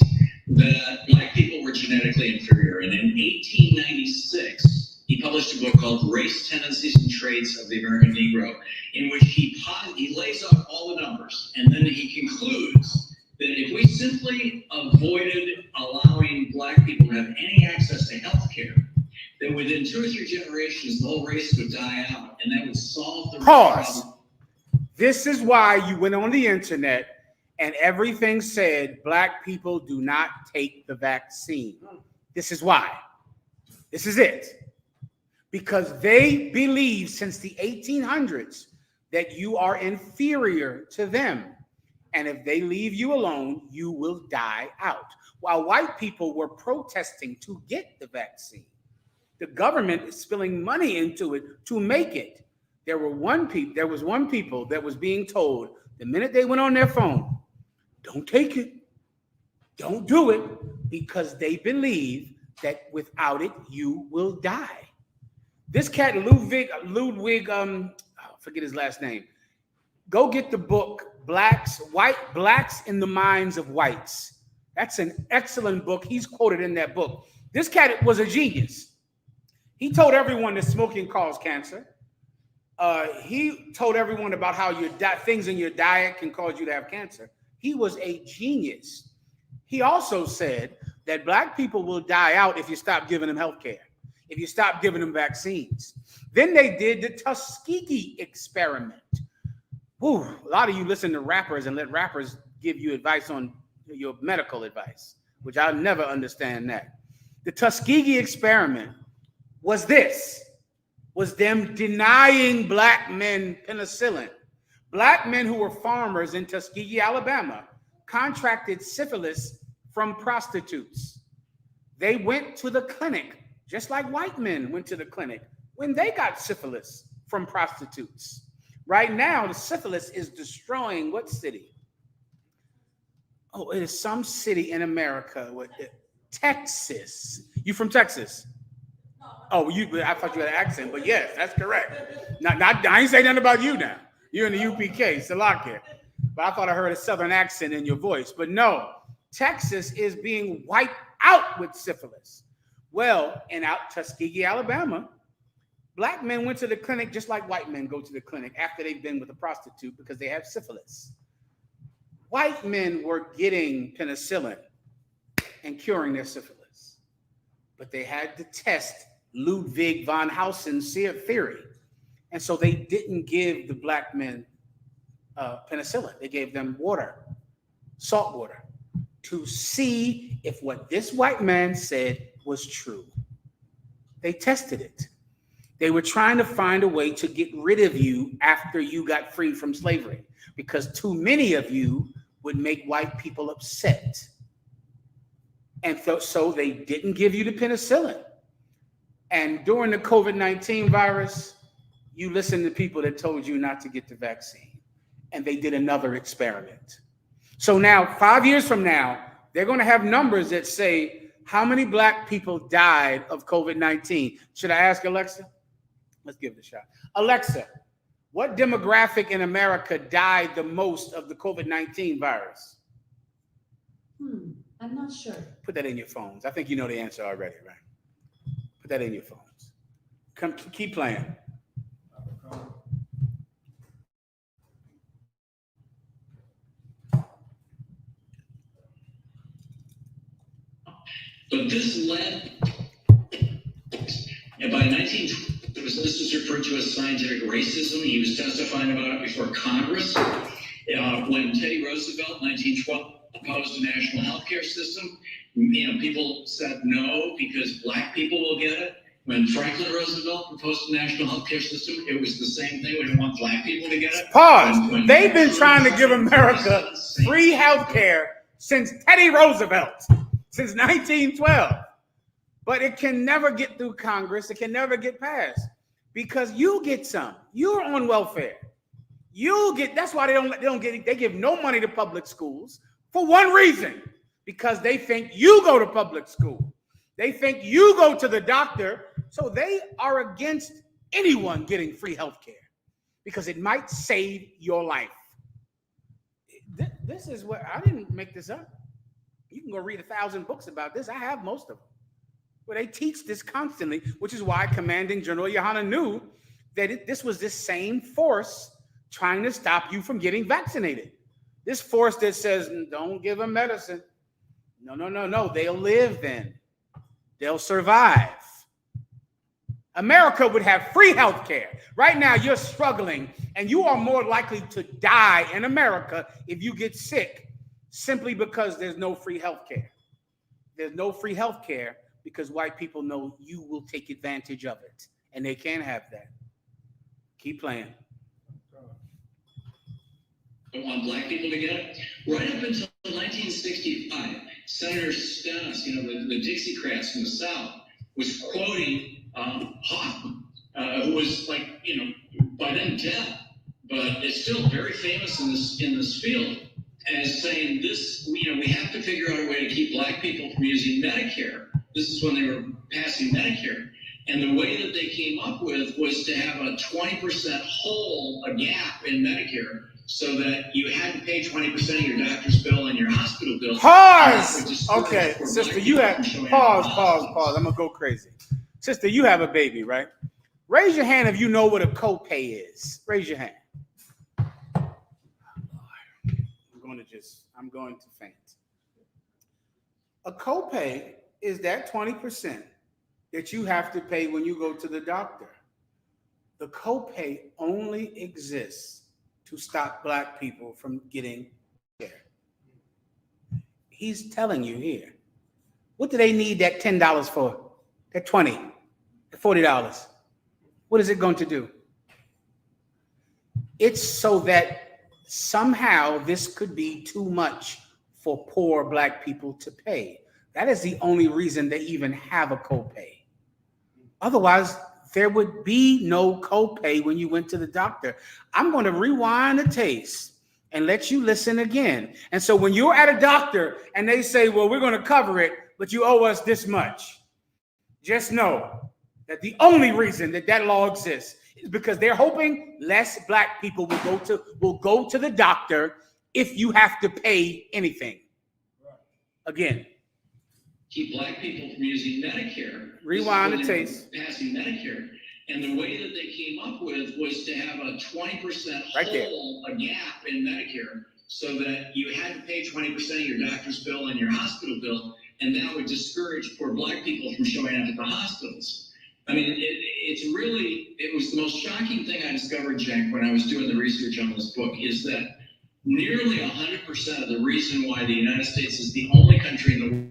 that black people were genetically inferior. And in 1896, he published a book called Race, Tendencies, and Traits of the American Negro, in which he lays out all the numbers. And then he concludes that if we simply avoided allowing black people to have any access to health care, that within 2 or 3 generations, the whole race would die out, and that would solve the Pause. problem. This is why you went on the internet and everything said black people do not take the vaccine. This is why. This is it. Because they believe since the 1800s that you are inferior to them. And if they leave you alone, you will die out. While white people were protesting to get the vaccine, the government is spilling money into it to make it. There was one people that was being told the minute they went on their phone, don't take it, don't do it, because they believe that without it, you will die. This cat, Ludwig, forget his last name. Go get the book, Blacks in the Minds of Whites. That's an excellent book. He's quoted in that book. This cat was a genius. He told everyone that smoking caused cancer. He told everyone about how things in your diet can cause you to have cancer. He was a genius. He also said that black people will die out if you stop giving them health care, if you stop giving them vaccines. Then they did the Tuskegee experiment. Whew, a lot of you listen to rappers and let rappers give you advice on your medical advice, which I'll never understand that. The Tuskegee experiment was them denying black men penicillin. Black men who were farmers in Tuskegee, Alabama, contracted syphilis from prostitutes. They went to the clinic, just like white men went to the clinic when they got syphilis from prostitutes. Right now, the syphilis is destroying what city? Oh, it is some city in America. Texas. You from Texas? Oh, I thought you had an accent, but yes, that's correct. I ain't saying nothing about you now. You're in the UPK, Salakia. But I thought I heard a Southern accent in your voice. But no, Texas is being wiped out with syphilis. Well, in Tuskegee, Alabama, black men went to the clinic just like white men go to the clinic after they've been with a prostitute because they have syphilis. White men were getting penicillin and curing their syphilis, but they had to test Ludwig von Hausen's theory. And so they didn't give the black men penicillin. They gave them water, salt water, to see if what this white man said was true. They tested it. They were trying to find a way to get rid of you after you got free from slavery, because too many of you would make white people upset. And so they didn't give you the penicillin. And during the COVID-19 virus, you listened to people that told you not to get the vaccine. And they did another experiment. So now, 5 years from now, they're going to have numbers that say how many black people died of COVID-19. Should I ask Alexa? Let's give it a shot. Alexa, what demographic in America died the most of the COVID-19 virus? I'm not sure. Put that in your phones. I think you know the answer already, right? Put that in your phones. Come, keep playing. But this led, and by 1920, this was referred to as scientific racism. He was testifying about it before Congress. When Teddy Roosevelt, 1912, opposed a national health care system, people said no because black people will get it. When Franklin Roosevelt proposed a national health care system, it was the same thing. We didn't want black people to get it. Pause. They've been trying to give America free health care since Teddy Roosevelt, since 1912. But it can never get through Congress. It can never get passed because you get some. You're on welfare. You get. That's why they don't get. They give no money to public schools for one reason, because they think you go to public school. They think you go to the doctor. So they are against anyone getting free health care because it might save your life. This is what I didn't make this up. You can go read 1,000 books about this. I have most of them. Where they teach this constantly, which is why Commanding General Yohana knew that this was this same force trying to stop you from getting vaccinated. This force that says, don't give them medicine. No. They'll live then. They'll survive. America would have free health care. Right now, you're struggling, and you are more likely to die in America if you get sick simply because there's no free health care. There's no free health care because white people know you will take advantage of it, and they can't have that. Keep playing. Don't want black people to get it. Right up until 1965, Senator Stennis, the Dixiecrats from the South, was quoting Hoffman, who was by then dead, but is still very famous in this field, as saying this, we have to figure out a way to keep black people from using Medicare. This is when they were passing Medicare. And the way that they came up with was to have a 20% hole, a gap in Medicare, so that you had to pay 20% of your doctor's bill and your hospital bill. Pause. Okay, sister, you have pause. I'm gonna go crazy. Sister, you have a baby, right? Raise your hand if you know what a copay is. Raise your hand. I'm going to faint. A copay is that 20% that you have to pay when you go to the doctor. The copay only exists to stop black people from getting care. He's telling you here. What do they need that $10 for? That $20, that $40. What is it going to do? It's so that somehow this could be too much for poor black people to pay. That is the only reason they even have a copay. Otherwise, there would be no copay when you went to the doctor. I'm going to rewind the tape and let you listen again. And so when you're at a doctor and they say, well, we're going to cover it, but you owe us this much, just know that the only reason that law exists is because they're hoping less black people will go to the doctor if you have to pay anything. Again. Keep black people from using Medicare. Rewind the tape. Passing Medicare. And the way that they came up with was to have a 20% hole, a gap in Medicare, so that you had to pay 20% of your doctor's bill and your hospital bill, and that would discourage poor black people from showing up at the hospitals. I mean, it was the most shocking thing I discovered, Jack, when I was doing the research on this book, is that nearly 100% of the reason why the United States is the only country in the world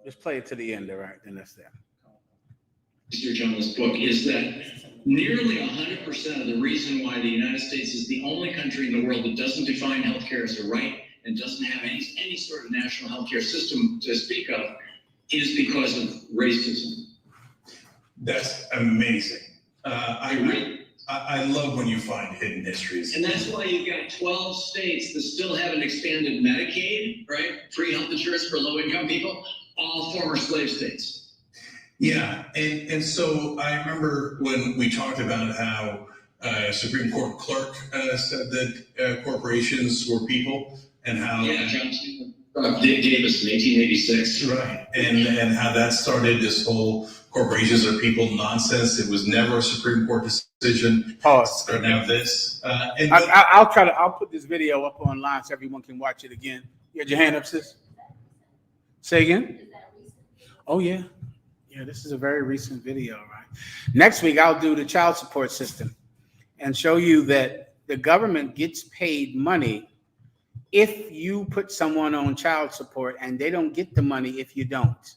Just play it to the end, all right? Then that's that. research on this book is that nearly 100% of the reason why the United States is the only country in the world that doesn't define healthcare as a right and doesn't have any sort of national healthcare system to speak of is because of racism. That's amazing. Really. I love when you find hidden histories. And that's why you've got 12 states that still haven't expanded Medicaid, right? Free health insurance for low-income people, all former slave states. Yeah, and so I remember when we talked about how Supreme Court clerk said that corporations were people, and how John Davis in 1886. Right, and how that started this whole corporations are people nonsense. It was never a Supreme Court decision. Pause. Or now this. I'll put this video up online so everyone can watch it again. You had your hand up, sis? Say again? Oh, yeah. Yeah, this is a very recent video, right? Next week, I'll do the child support system and show you that the government gets paid money if you put someone on child support, and they don't get the money if you don't.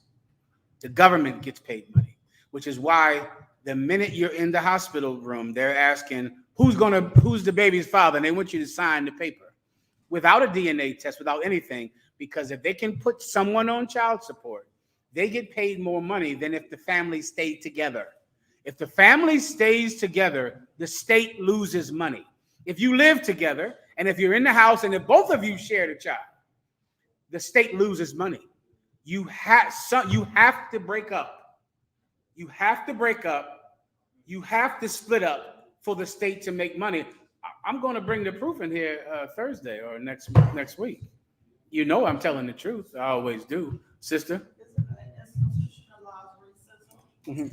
The government gets paid money, which is why the minute you're in the hospital room, they're asking, who's the baby's father? And they want you to sign the paper without a DNA test, without anything, because if they can put someone on child support, they get paid more money than if the family stayed together. If the family stays together, the state loses money. If you live together, and if you're in the house, and if both of you share the child, the state loses money. You have to break up. You have to break up. You have to split up for the state to make money. I'm going to bring the proof in here Thursday or next week. You know I'm telling the truth. I always do, sister. Mm-hmm.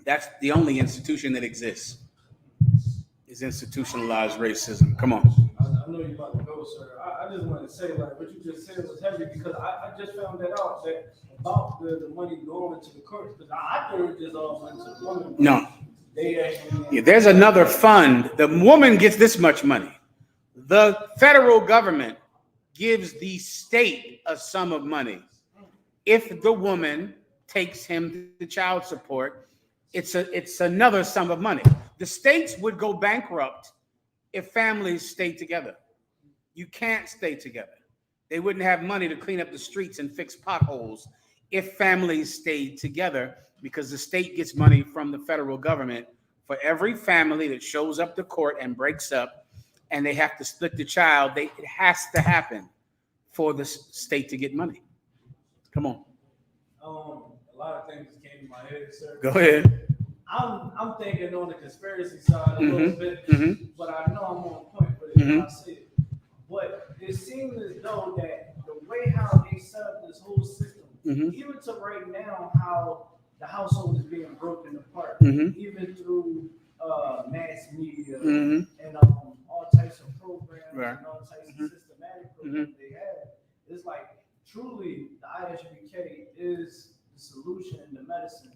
That's the only institution that exists. Is institutionalized racism. Come on. I know you're about to go, sir. I just wanted to say, like, what you just said was heavy, because I just found that out, that about the money going to the courts, because I thought it just all went to the women. No. They actually, Yeah, there's another fund. The woman gets this much money. The federal government gives the state a sum of money. If the woman takes him to child support, it's another sum of money. The states would go bankrupt if families stayed together. You can't stay together. They wouldn't have money to clean up the streets and fix potholes if families stayed together, because the state gets money from the federal government for every family that shows up to court and breaks up, and they have to split the child. It has to happen for the state to get money. Come on. a lot of things came to my head, sir. Go ahead. I'm thinking on the conspiracy side a little bit, but I know I'm on point with it when I see it. But it seems as though that the way how they set up this whole system, even to right now, how the household is being broken apart, even through mass media and all types of programs and all types of systematic programs they have, it's like truly the ISUPK is the solution and the medicine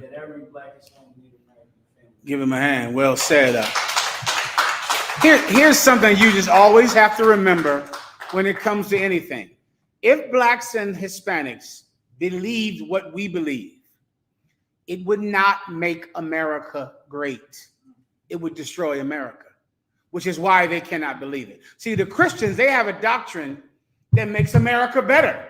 that every Black Hispanic Native American family. Give him a hand. Well said. Here's something you just always have to remember when it comes to anything. If Blacks and Hispanics believed what we believe, it would not make America great. It would destroy America, which is why they cannot believe it. See, the Christians, they have a doctrine that makes America better.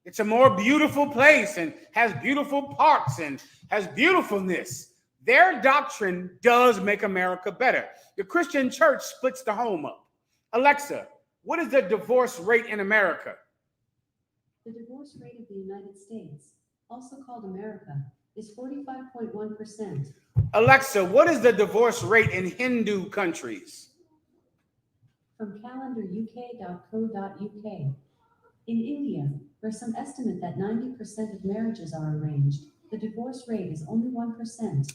It's a more beautiful place and has beautiful parks and has beautifulness. Their doctrine does make America better. The Christian church splits the home up. Alexa, what is the divorce rate in America? The divorce rate of the United States, also called America, is 45.1%. Alexa, what is the divorce rate in Hindu countries? From calendaruk.co.uk. In India, where some estimate that 90% of marriages are arranged, the divorce rate is only 1%.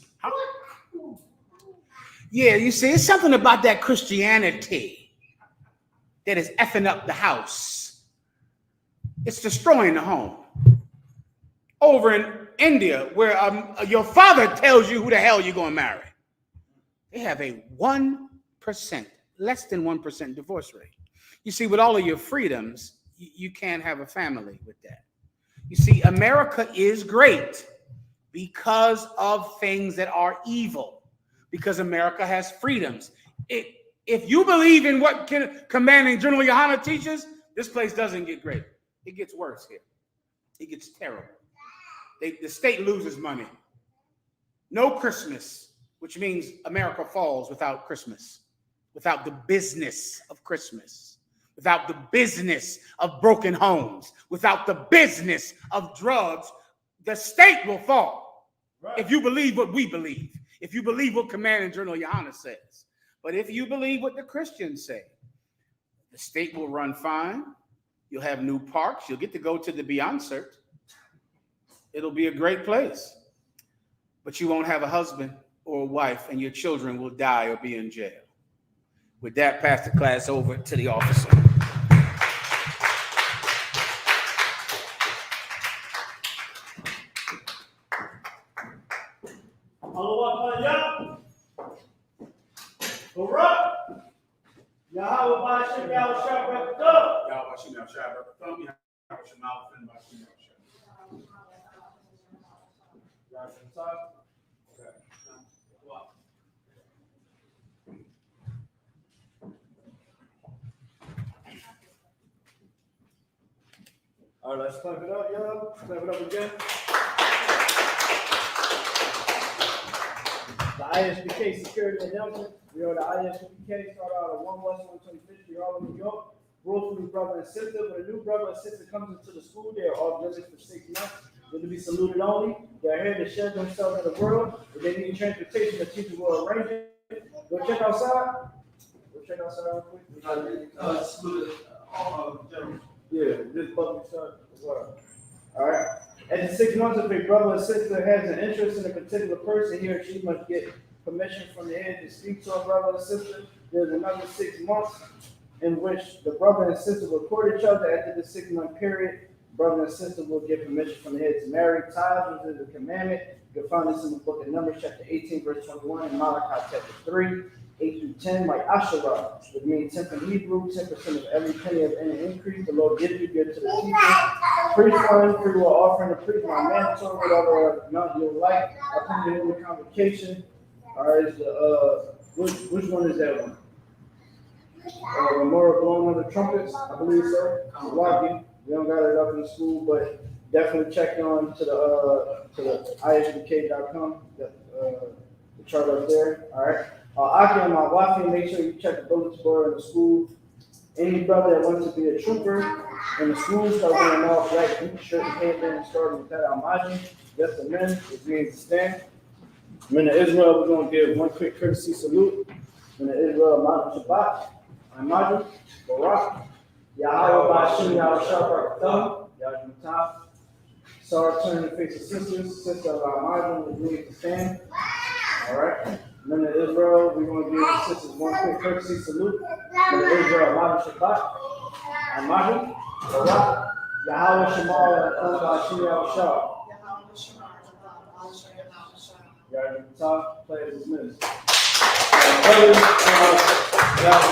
Yeah, you see, it's something about that Christianity that is effing up the house. It's destroying the home. Over in India, where your father tells you who the hell you're going to marry, they have a 1%, less than 1% divorce rate. You see, with all of your freedoms, you can't have a family with that. You see, America is great, because of things that are evil, because America has freedoms. If you believe in what Commanding General Yohana teaches, this place doesn't get great. It gets worse here. It gets terrible. The state loses money. No Christmas, which means America falls without Christmas, without the business of Christmas, without the business of broken homes, without the business of drugs. The state will fall. Right. If you believe what we believe, if you believe what Commanding General Yohana says. But if you believe what the Christians say, the state will run fine. You'll have new parks. You'll get to go to the Beyonce. It'll be a great place. But you won't have a husband or a wife, and your children will die or be in jail. With that, pass the class over to the officer. All right, let's clap it up, y'all. Clap it up again. The ISUPK security announcement. We are the ISUPK, start out at 1 West 125th Street, Harlem, New York. Rules for new brother and sister. When a new brother or sister comes into the school, they are all visits for 6 months. They're to be saluted only. They are here to share themselves in the world. If they need transportation, the teacher will arrange it. Go check outside. Go check outside real quick. Saluted, Yeah, this public service as well. All right. After 6 months, if a brother or sister has an interest in a particular person, he or she must get permission from the head to speak to a brother or sister. There's another 6 months in which the brother and sister will court each other. After the 6 month period, brother and sister will get permission from the head to marry. Tithes, which is a commandment. You can find this in the book of Numbers, chapter 18, verse 21, and Malachi, chapter 3. 8 through 10, like Asherah, which means 10th in Hebrew, 10% of every penny of any increase the Lord gives you, give to the people. Priest fund, free will offering the priest, my mandatory, whatever amount you like. I put it in the convocation. All right, is the which one is that one? Memorial blowing on the trumpets, I believe so. Milwaukee. We don't got it up in the school, but definitely check on to the ISUPK.com, the chart up there. All right. Aki and my wife, make sure you check the bulletin board in the school. Any brother that wants to be a trooper in the school, start wearing all black boot shirt and headband, starting with that Almaji. That's the men, if we need to stand. Men of Israel, we're going to give one quick courtesy salute. Men of Israel, Ma'at Shabbat, Almaji, Barak, Yahweh Bashim, Yahweh Shabbat, Yahweh Mataf. Sarah, turn and face the sisters, sister of Almaji, we need to stand. All right. Men of Israel, we're going to give the sisters one quick courtesy salute. Men of Israel, Yahweh Shabbat, Almaji, Barak, Yahweh Shema, Bashim, Yahweh Shabbat. Yahweh Mataf, players dismissed. Brothers, y'all,